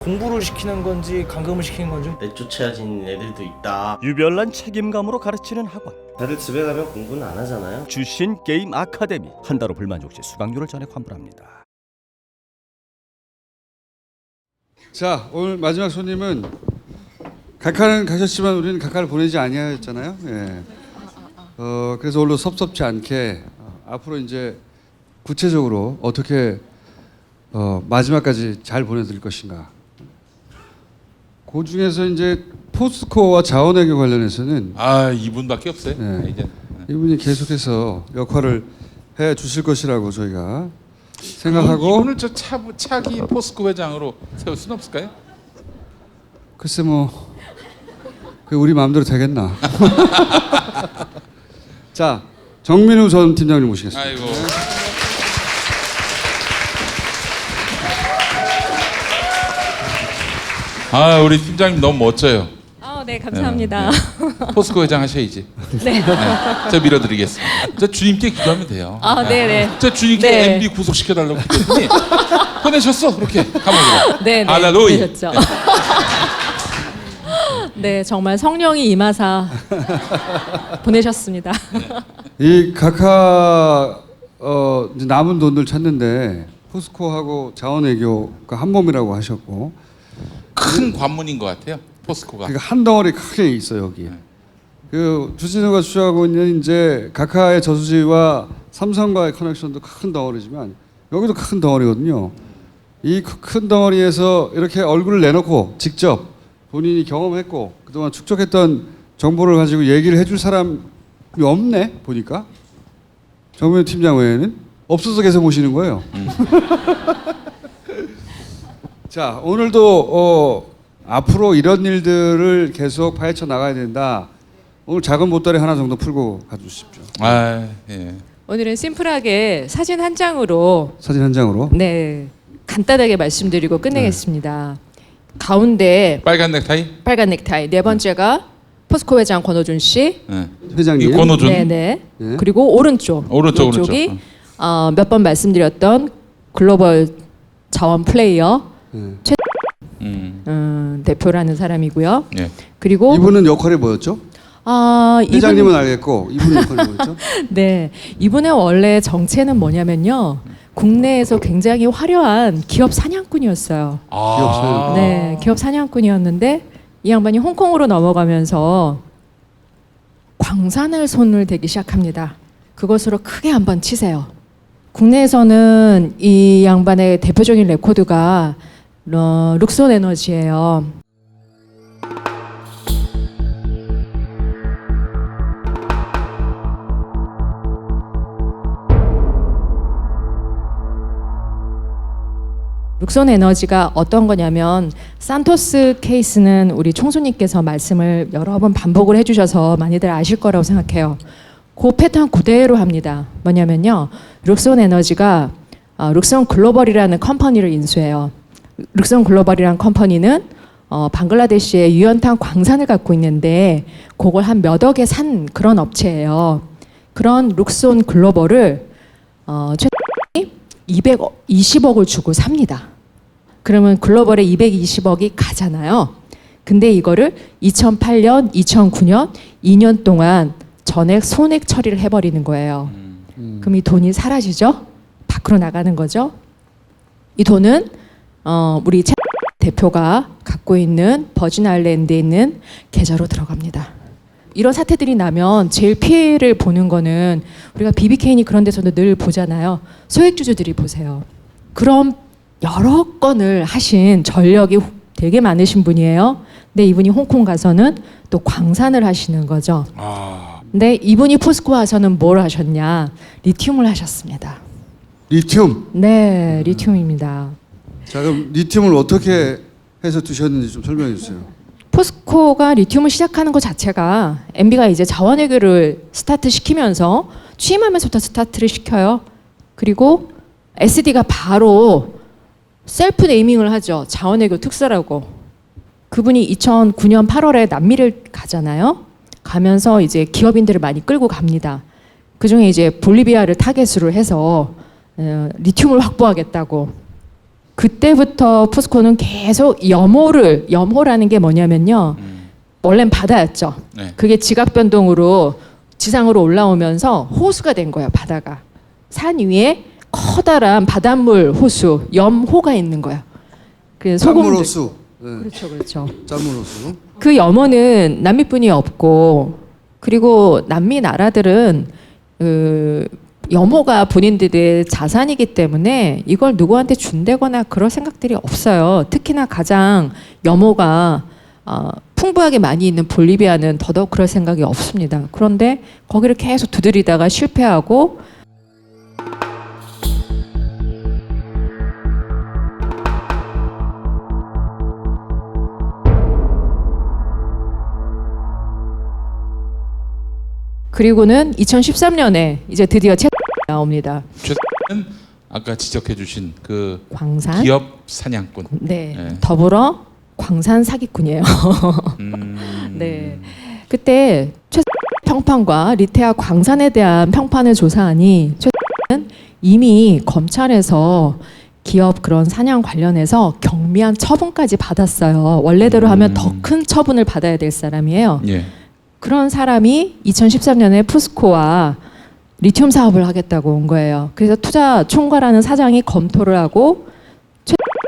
공부를 시키는 건지 감금을 시키는 건지 내쫓아진 애들도 있다. 유별난 책임감으로 가르치는 학원. 다들 집에 가면 공부는 안 하잖아요. 주신 게임 아카데미. 한 달로 불만족 시 수강료를 전액 환불합니다. 자, 오늘 마지막 손님은 각하는 가셨지만 우리는 각하를 보내지 아니하였잖아요. 예. 그래서 오늘 섭섭지 않게 앞으로 이제 구체적으로 어떻게 마지막까지 잘 보내드릴 것인가. 그 중에서 이제 포스코와 자원외교 관련해서는 이분밖에 없어요. 네. 이분이 계속해서 역할을 해 주실 것이라고 저희가 생각하고. 이분을 저 차기 포스코 회장으로 세울 수는 없을까요? 글쎄 뭐 그 우리 마음대로 되겠나. 자, 정민우 전 팀장님 모시겠습니다. 아이고. 우리 팀장님 너무 멋져요. 네, 감사합니다. 포스코 회장 하셔야지. 네. 저 밀어드리겠습니다. 저 주님께 기도하면 돼요. 네네. 저 주님께 네. MB 구속시켜달라고 기도했더니 보내셨어. 그렇게 감옥으로. 네, 할렐루야. 보내셨죠. 네, 정말 성령이 임하사 보내셨습니다. 이 각하 이제 남은 돈들 찾는데 포스코하고 자원외교가 한 몸이라고 하셨고 큰 관문인 것 같아요. 포스코가. 그러니까 한 덩어리 크게 있어요 여기. 그 주진우가 주장하고 있는 이제 각하의 저수지와 삼성과의 커넥션도 큰 덩어리지만 여기도 큰 덩어리거든요. 이 큰 덩어리에서 이렇게 얼굴을 내놓고 직접 본인이 경험했고 그동안 축적했던 정보를 가지고 얘기를 해줄 사람이 없네 보니까. 정민우 팀장 외에는 없어서 계속 모시는 거예요. 자, 오늘도 앞으로 이런 일들을 계속 파헤쳐 나가야 된다. 오늘 작은 보따리 하나 정도 풀고 가주십시오. 예. 오늘은 심플하게 사진 한 장으로 사진 한 장으로. 네, 간단하게 말씀드리고 끝내겠습니다. 가운데 빨간 넥타이. 네 번째가 포스코 회장 권호준 씨. 회장님. 권호준. 네네. 그리고 오른쪽이 몇 번 말씀드렸던 글로벌 자원 플레이어 최 대표라는 사람이고요. 그리고 이분은 역할이 뭐였죠? 회장님은 알겠고 이분의 역할이 뭐였죠? 네, 이분의 원래 정체는 뭐냐면요. 국내에서 굉장히 화려한 기업 사냥꾼이었어요. 기업 사냥꾼. 네, 기업 사냥꾼이었는데 이 양반이 홍콩으로 넘어가면서 광산을 손을 대기 시작합니다. 그것으로 크게 한번 치세요. 국내에서는 이 양반의 대표적인 레코드가 룩손 에너지예요. 룩손 에너지가 어떤 거냐면 산토스 케이스는 우리 총수님께서 말씀을 여러 번 반복을 해주셔서 많이들 아실 거라고 생각해요. 그 패턴 그대로 합니다. 뭐냐면요. 룩손 에너지가 룩손 글로벌이라는 컴퍼니를 인수해요. 룩손 글로벌이라는 컴퍼니는 방글라데시의 유연탄 광산을 갖고 있는데 그걸 한 몇 억에 산 그런 업체예요. 그런 룩손 글로벌을 최 220억을 주고 삽니다. 그러면 글로벌에 220억이 가잖아요. 근데 이거를 2008년, 2009년 2년 동안 전액 손액 처리를 해버리는 거예요. 그럼 이 돈이 사라지죠? 밖으로 나가는 거죠. 이 돈은 우리 최 대표가 갖고 있는 버진 아일랜드에 있는 계좌로 들어갑니다. 이런 사태들이 나면 제일 피해를 보는 거는 우리가 BBK니 그런 데서도 늘 보잖아요. 소액주주들이 보세요. 그럼 여러 건을 하신 전력이 되게 많으신 분이에요. 근데 이분이 홍콩 가서는 또 광산을 하시는 거죠. 근데 이분이 포스코 와서는 뭘 하셨냐? 리튬을 하셨습니다. 리튬? 네, 리튬입니다. 자, 그럼 리튬을 어떻게 해서 두셨는지 좀 설명해 주세요. 포스코가 리튬을 시작하는 것 자체가 MB가 이제 자원외교를 스타트 시키면서 취임하면서부터 스타트를 시켜요. 그리고 SD가 바로 셀프 네이밍을 하죠. 자원외교 특사라고. 그분이 2009년 8월에 남미를 가잖아요. 가면서 이제 기업인들을 많이 끌고 갑니다. 그중에 이제 볼리비아를 타겟으로 해서 리튬을 확보하겠다고. 그때부터 포스코는 계속 염호라는 게 뭐냐면요. 원래는 바다였죠. 네. 그게 지각 변동으로 지상으로 올라오면서 호수가 된 거예요. 바다가. 산 위에 커다란 바닷물 호수, 염호가 있는 거예요. 그 짠물 호수. 네. 그렇죠, 그렇죠. 짠물 호수. 그 염호는 남미뿐이 없고, 그리고 남미 나라들은 염호가 본인들의 자산이기 때문에 이걸 누구한테 준다거나 그럴 생각들이 없어요. 특히나 가장 염호가 풍부하게 많이 있는 볼리비아는 더더욱 그럴 생각이 없습니다. 그런데 거기를 계속 두드리다가 실패하고, 그리고는 2013년에 이제 드디어 나옵니다. 최는 아까 지적해주신 그 광산? 기업 사냥꾼. 네. 네. 더불어 광산 사기꾼이에요. 네. 그때 최 평판과 리테아 광산에 대한 평판을 조사하니 최는 이미 검찰에서 기업 그런 사냥 관련해서 경미한 처분까지 받았어요. 원래대로 하면 더 큰 처분을 받아야 될 사람이에요. 예. 그런 사람이 2013년에 포스코와 리튬 사업을 하겠다고 온 거예요. 그래서 투자 총괄하는 사장이 검토를 하고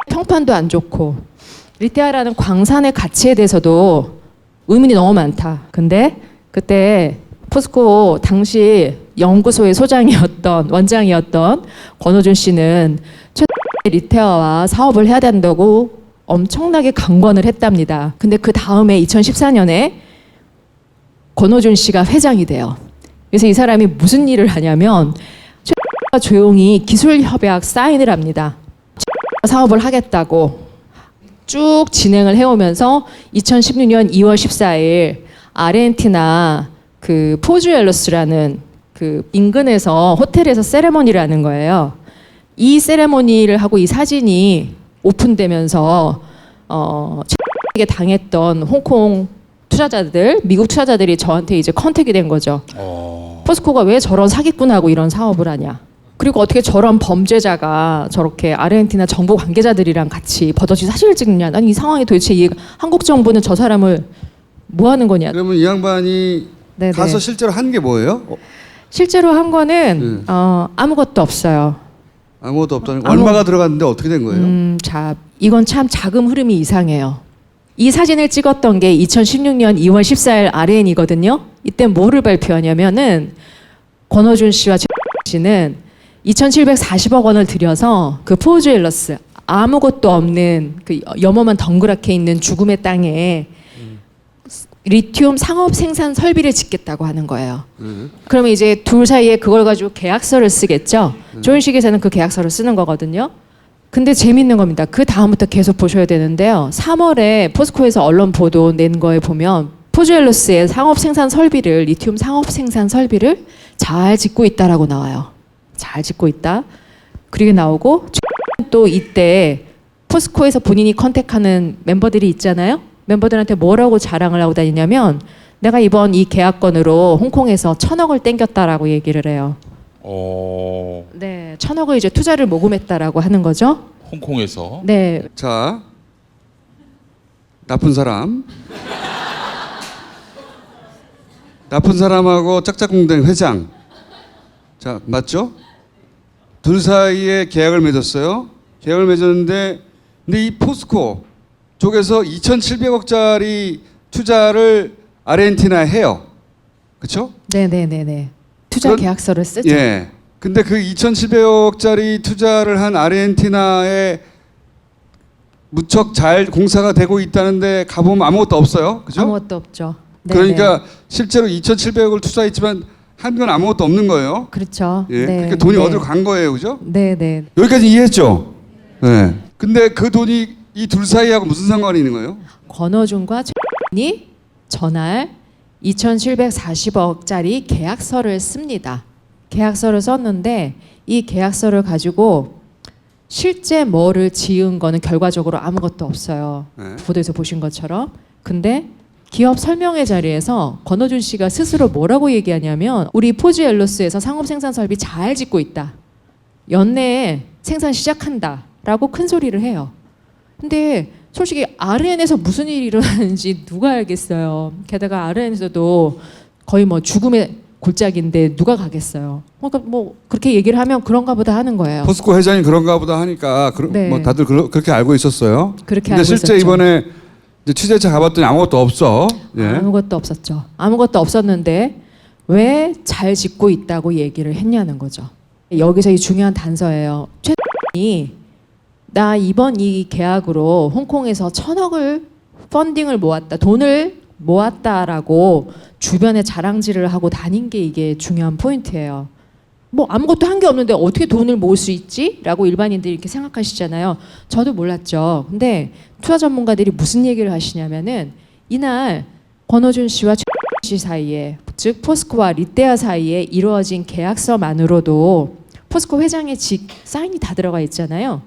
평판도 안 좋고 리테아라는 광산의 가치에 대해서도 의문이 너무 많다. 근데 그때 포스코 당시 연구소의 원장이었던 권호준 씨는 리테아와 사업을 해야 된다고 엄청나게 강권을 했답니다. 근데 그 다음에 2014년에 권호준 씨가 회장이 돼요. 그래서 이 사람이 무슨 일을 하냐면 조용히 기술 협약 사인을 합니다. 사업을 하겠다고 쭉 진행을 해오면서 2016년 2월 14일 아르헨티나 그 포주엘로스라는 그 인근에서 호텔에서 세레머니를 하는 거예요. 이 세레머니를 하고 이 사진이 오픈되면서 게 당했던 홍콩 투자자들, 미국 투자자들이 저한테 이제 컨택이 된 거죠. 포스코가 왜 저런 사기꾼하고 이런 사업을 하냐. 그리고 어떻게 저런 범죄자가 저렇게 아르헨티나 정부 관계자들이랑 같이 버젓이 사진을 찍느냐. 난 이 상황이 도대체 한국 정부는 저 사람을 뭐 하는 거냐. 그러면 이 양반이 네네. 가서 실제로 한 게 뭐예요? 실제로 한 거는 아무것도 없어요. 아무것도 없다는 거. 얼마가 들어갔는데 어떻게 된 거예요? 자, 이건 참 자금 흐름이 이상해요. 이 사진을 찍었던 게 2016년 2월 14일 RN이거든요. 이때 뭐를 발표하냐면은 권호준 씨와 최 씨는 2,740억 원을 들여서 그 포주엘러스 아무것도 없는 그 염호만 덩그랗게 있는 죽음의 땅에 리튬 상업 생산 설비를 짓겠다고 하는 거예요. 그러면 이제 둘 사이에 그걸 가지고 계약서를 쓰겠죠. 좋은 식에서는 그 계약서를 쓰는 거거든요. 근데 재밌는 겁니다. 그 다음부터 계속 보셔야 되는데요. 3월에 포스코에서 언론 보도 낸 거에 보면 포주엘로스의 상업 생산 설비를 리튬 상업 생산 설비를 잘 짓고 있다라고 나와요. 잘 짓고 있다. 그리고 나오고 또 이때 포스코에서 본인이 컨택하는 멤버들이 있잖아요. 멤버들한테 뭐라고 자랑을 하고 다니냐면 내가 이번 이 계약건으로 홍콩에서 1,000억을 땡겼다라고 얘기를 해요. 네, 1,000억을 이제 투자를 모금했다라고 하는 거죠. 홍콩에서. 네. 자, 나쁜 사람. 나쁜 사람하고 짝짝꿍댕 회장. 자, 맞죠? 둘 사이에 계약을 맺었어요. 계약을 맺었는데 근데 이 포스코 쪽에서 2,700억짜리 투자를 아르헨티나에 해요. 그렇죠? 네네네네. 투자 계약서를 쓰죠. 예. 근데 그 2,700억짜리 투자를 한 아르헨티나에 무척 잘 공사가 되고 있다는데 가보면 아무것도 없어요. 그죠? 아무것도 없죠. 네네. 그러니까 실제로 2,700억을 투자했지만 한 건 아무것도 없는 거예요. 그렇죠. 예. 네. 그러니까 돈이 네. 어디로 간 거예요. 그죠? 네네. 여기까지 이해했죠? 네. 근데 그 돈이 이 둘 사이하고 무슨 상관이 있는 거예요? 권호준과 최이 전날 2,740억짜리 계약서를 씁니다. 계약서를 썼는데 이 계약서를 가지고 실제 뭐를 지은 거는 결과적으로 아무것도 없어요. 네. 보도에서 보신 것처럼. 근데 기업 설명회 자리에서 권호준 씨가 스스로 뭐라고 얘기하냐면 우리 포주엘로스에서 상업 생산 설비 잘 짓고 있다. 연내에 생산 시작한다. 라고 큰 소리를 해요. 근데 솔직히 RN에서 무슨 일이 일어나는지 누가 알겠어요. 게다가 RN에서도 거의 뭐 죽음의 골짜기인데 누가 가겠어요. 그러니까 뭐 그렇게 얘기를 하면 그런가 보다 하는 거예요. 포스코 회장이 그런가 보다 하니까 네. 뭐 다들 그렇게 알고 있었어요. 그렇게 근데 알고 실제 있었죠. 이번에 이제 취재차 가봤더니 아무것도 없어. 예. 아무것도 없었죠. 아무것도 없었는데 왜 잘 짓고 있다고 얘기를 했냐는 거죠. 여기서 이 중요한 단서예요. 최이 나 이번 이 계약으로 홍콩에서 1,000억을 펀딩을 모았다. 돈을 모았다라고 주변에 자랑질을 하고 다닌 게 이게 중요한 포인트예요. 뭐 아무것도 한 게 없는데 어떻게 돈을 모을 수 있지? 라고 일반인들이 이렇게 생각하시잖아요. 저도 몰랐죠. 근데 투자 전문가들이 무슨 얘기를 하시냐면은 이날 권호준 씨와 최 씨 사이에, 즉 포스코와 롯데아 사이에 이루어진 계약서만으로도 포스코 회장의 직 사인이 다 들어가 있잖아요.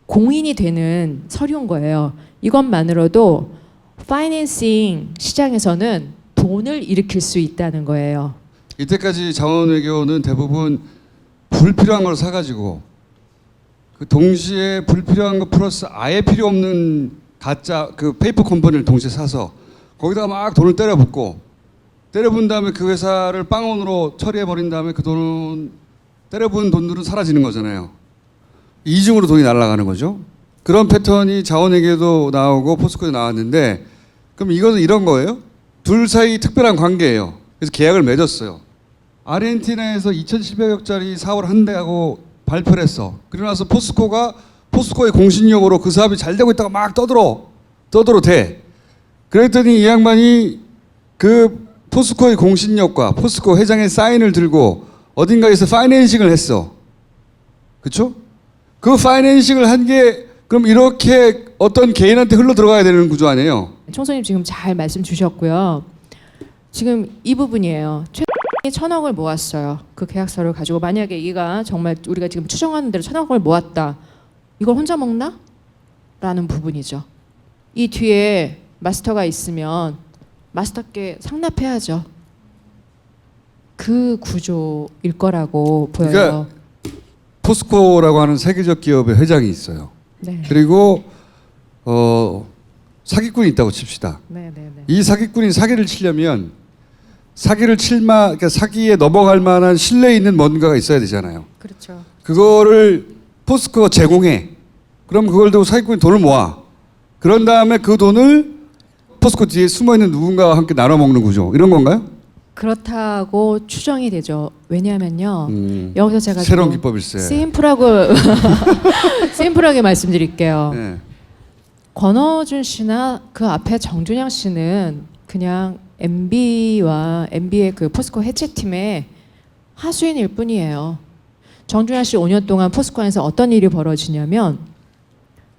공인이 되는 서류인 거예요. 이것만으로도 파이낸싱 시장에서는 돈을 일으킬 수 있다는 거예요. 이때까지 자원외교는 대부분 불필요한 걸 사가지고 그 동시에 불필요한 거 플러스 아예 필요 없는 가짜 그 페이퍼 컴퍼니를 동시에 사서 거기다가 막 돈을 때려붓은 다음에 그 회사를 빵원으로 처리해버린 다음에 그 돈 때려부은 돈들은 사라지는 거잖아요. 이중으로 돈이 날아가는 거죠. 그런 패턴이 자원외교도 나오고 포스코도 나왔는데 그럼 이것은 이런 거예요? 둘 사이 특별한 관계예요. 그래서 계약을 맺었어요. 아르헨티나에서 2,700억짜리 사업을 한다고 발표를 했어. 그러고 나서 포스코의 공신력으로 그 사업이 잘 되고 있다가 막 떠들어 대. 그랬더니 이 양반이 그 포스코의 공신력과 포스코 회장의 사인을 들고 어딘가에서 파이낸싱을 했어. 그렇죠? 그 파이낸싱을 한 게 그럼 이렇게 어떤 개인한테 흘러 들어가야 되는 구조 아니에요? 총수님 지금 잘 말씀 주셨고요. 지금 이 부분이에요. 최 1,000억을 모았어요. 그 계약서를 가지고 만약에 이가 정말 우리가 지금 추정하는 대로 1,000억을 모았다. 이걸 혼자 먹나? 라는 부분이죠. 이 뒤에 마스터가 있으면 마스터께 상납해야죠. 그 구조일 거라고 보여요. 그러니까 포스코라고 하는 세계적 기업의 회장이 있어요. 네. 그리고 사기꾼이 있다고 칩시다. 이 사기꾼이 사기를 치려면 그러니까 사기에 넘어갈 만한 신뢰 있는 뭔가가 있어야 되잖아요. 그렇죠. 그거를 포스코가 제공해. 그럼 그걸 두고 사기꾼이 돈을 모아. 그런 다음에 그 돈을 포스코 뒤에 숨어있는 누군가와 함께 나눠 먹는 구조. 이런 건가요? 그렇다고 추정이 되죠. 왜냐하면요. 여기서 제가 새로운 기법일세. 심플하게 말씀드릴게요. 네. 권호준 씨나 그 앞에 정준영 씨는 그냥 MB와 MB의 그 포스코 해체팀의 하수인일 뿐이에요. 정준영 씨 5년 동안 포스코 안에서 어떤 일이 벌어지냐면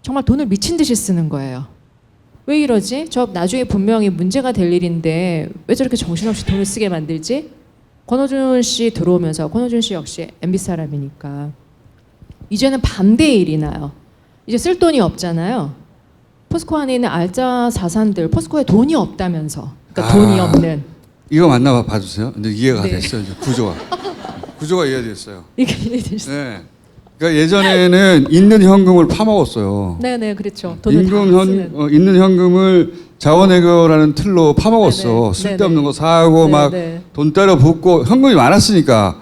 정말 돈을 미친 듯이 쓰는 거예요. 왜 이러지? 저 나중에 분명히 문제가 될 일인데 왜 저렇게 정신없이 돈을 쓰게 만들지? 권호준 씨 들어오면서 권호준 씨 역시 MB 사람이니까 이제는 반대의 일이 나요. 이제 쓸 돈이 없잖아요. 포스코 안에 있는 알짜 자산들, 포스코에 돈이 없다면서. 그러니까 돈이 없는. 이거 만나 봐주세요. 근데 이해가 네. 됐어요. 이제 구조가 이해됐어요. 이게 이해되셨어요? 네. 그러니까 예전에는 있는 현금을 파먹었어요. 네네 그렇죠. 돈을 다 쓰는. 있는 현금을 자원외교라는 틀로 파먹었어. 네네. 쓸데없는 네네. 거 사고 네네. 막 돈 때려 붓고 현금이 많았으니까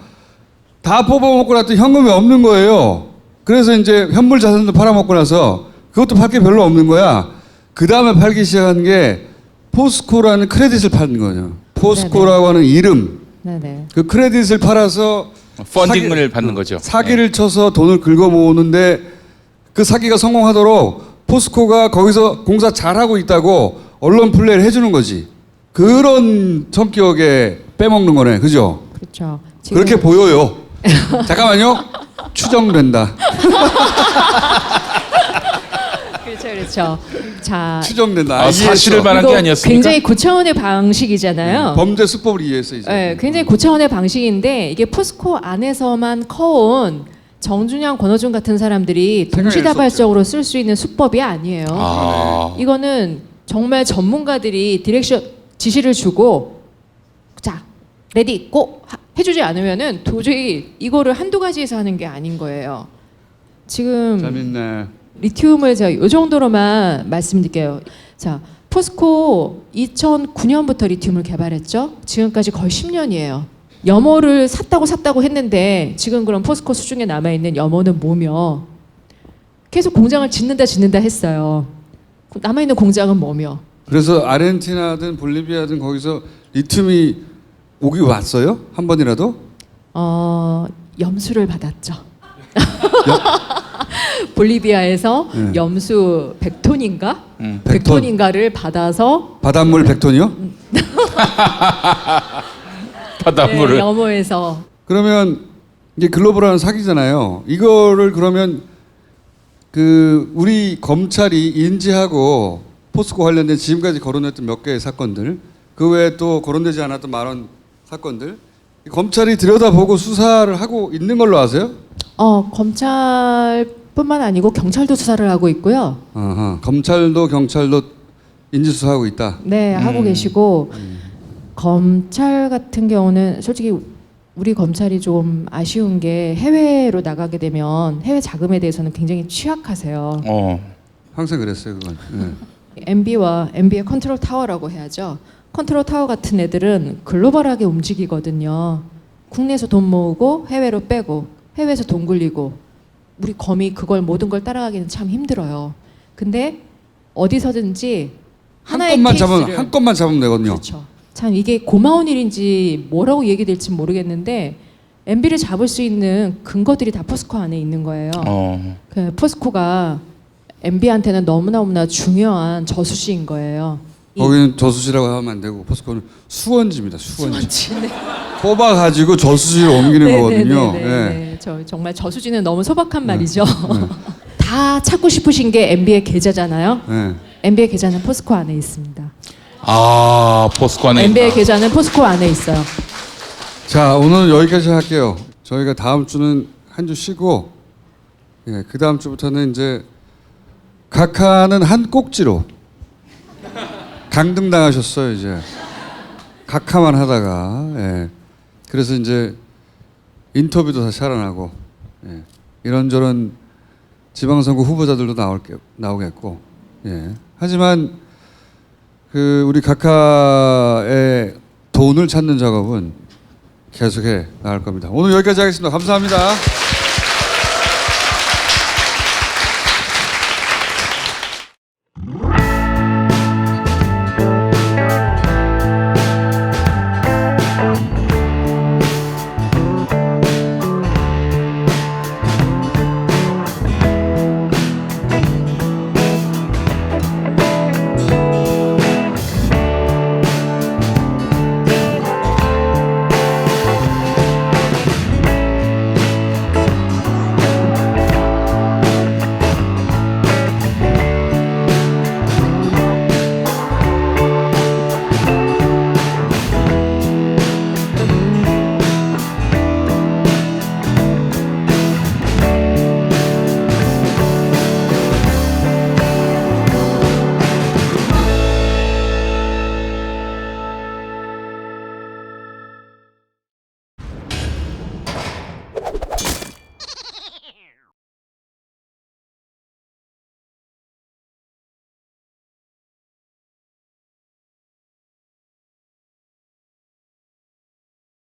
다 뽑아먹고 나서 현금이 없는 거예요. 그래서 이제 현물 자산도 팔아먹고 나서 그것도 팔 게 별로 없는 거야. 그 다음에 팔기 시작한 게 포스코라는 크레딧을 파는 거죠. 포스코라고 하는 이름. 네네. 그 크레딧을 팔아서 펀딩을 받는 거죠. 사기를 쳐서 돈을 긁어 모으는데 그 사기가 성공하도록 포스코가 거기서 공사 잘하고 있다고 언론 플레이를 해주는 거지. 그런 성격에 빼먹는 거네. 그죠? 그렇죠. 그렇게 보여요. 잠깐만요. 추정된다. 그렇죠. 자, 추정된다. 사실을 말한 게 아니었습니까? 굉장히 고차원의 방식이잖아요. 범죄 수법을 이해했어 이제. 네, 굉장히 고차원의 방식인데 이게 포스코 안에서만 커온 정준영, 권호준 같은 사람들이 동시다발적으로 쓸 수 있는 수법이 아니에요. 이거는 정말 전문가들이 디렉션 지시를 주고 자 레디 고 해주지 않으면은 도저히 이거를 한두 가지에서 하는 게 아닌 거예요. 지금 재밌네. 리튬을 제가 이 정도로만 말씀드릴게요. 자, 포스코 2009년부터 리튬을 개발했죠. 지금까지 거의 10년이에요. 염호를 샀다고 했는데 지금 그럼 포스코 수중에 남아있는 염호는 뭐며? 계속 공장을 짓는다 했어요. 남아있는 공장은 뭐며? 그래서 아르헨티나든 볼리비아든 거기서 리튬이 오기 왔어요? 한 번이라도? 염수를 받았죠. 볼리비아에서 네. 염수 100톤인가? 100톤. 100톤인가를 받아서 바닷물 100톤이요? 바닷물을. 네, 염호에서. 그러면 이게 글로벌한 사기잖아요. 이거를 그러면 그 우리 검찰이 인지하고 포스코 관련된 지금까지 거론했던 몇 개의 사건들, 그 외에 또 거론되지 않았던 많은 사건들, 검찰이 들여다보고 수사를 하고 있는 걸로 아세요? 검찰뿐만 아니고 경찰도 수사를 하고 있고요. 검찰도 경찰도 인지수사하고 있다. 네, 하고 계시고 검찰 같은 경우는 솔직히 우리 검찰이 좀 아쉬운 게 해외로 나가게 되면 해외 자금에 대해서는 굉장히 취약하세요. 항상 그랬어요, 그건. 네. MB의 컨트롤 타워라고 해야죠. 컨트롤 타워 같은 애들은 글로벌하게 움직이거든요. 국내에서 돈 모으고 해외로 빼고 해외에서 돈 굴리고 우리 검이 그걸 모든 걸 따라가기는 참 힘들어요. 근데 어디서든지 하나의 한 건만 잡으면 되거든요. 그렇죠. 참 이게 고마운 일인지 뭐라고 얘기될지 모르겠는데 MB를 잡을 수 있는 근거들이 다 포스코 안에 있는 거예요. 그 포스코가 MB한테는 너무나 중요한 저수지인 거예요. 거기는 저수지라고 하면 안 되고 포스코는 수원지입니다. 수원지. 네. 뽑아가지고 저수지로 옮기는 거거든요. 네. 정말 저수지는 너무 소박한 말이죠. 다 찾고 싶으신 게 MB의 계좌잖아요. 네. MB의 계좌는 포스코 안에 있습니다. 포스코 안에 MB의 있다. 계좌는 포스코 안에 있어요. 자, 오늘은 여기까지 할게요. 저희가 다음 주는 한 주 쉬고, 그 다음 주부터는 이제 각하는 한 꼭지로 강등당하셨어요. 이제 각하만 하다가, 그래서 이제 인터뷰도 다시 살아나고, 이런저런 지방선거 후보자들도 나오겠고, 하지만 그 우리 각하의 돈을 찾는 작업은 계속해 나갈 겁니다. 오늘 여기까지 하겠습니다. 감사합니다.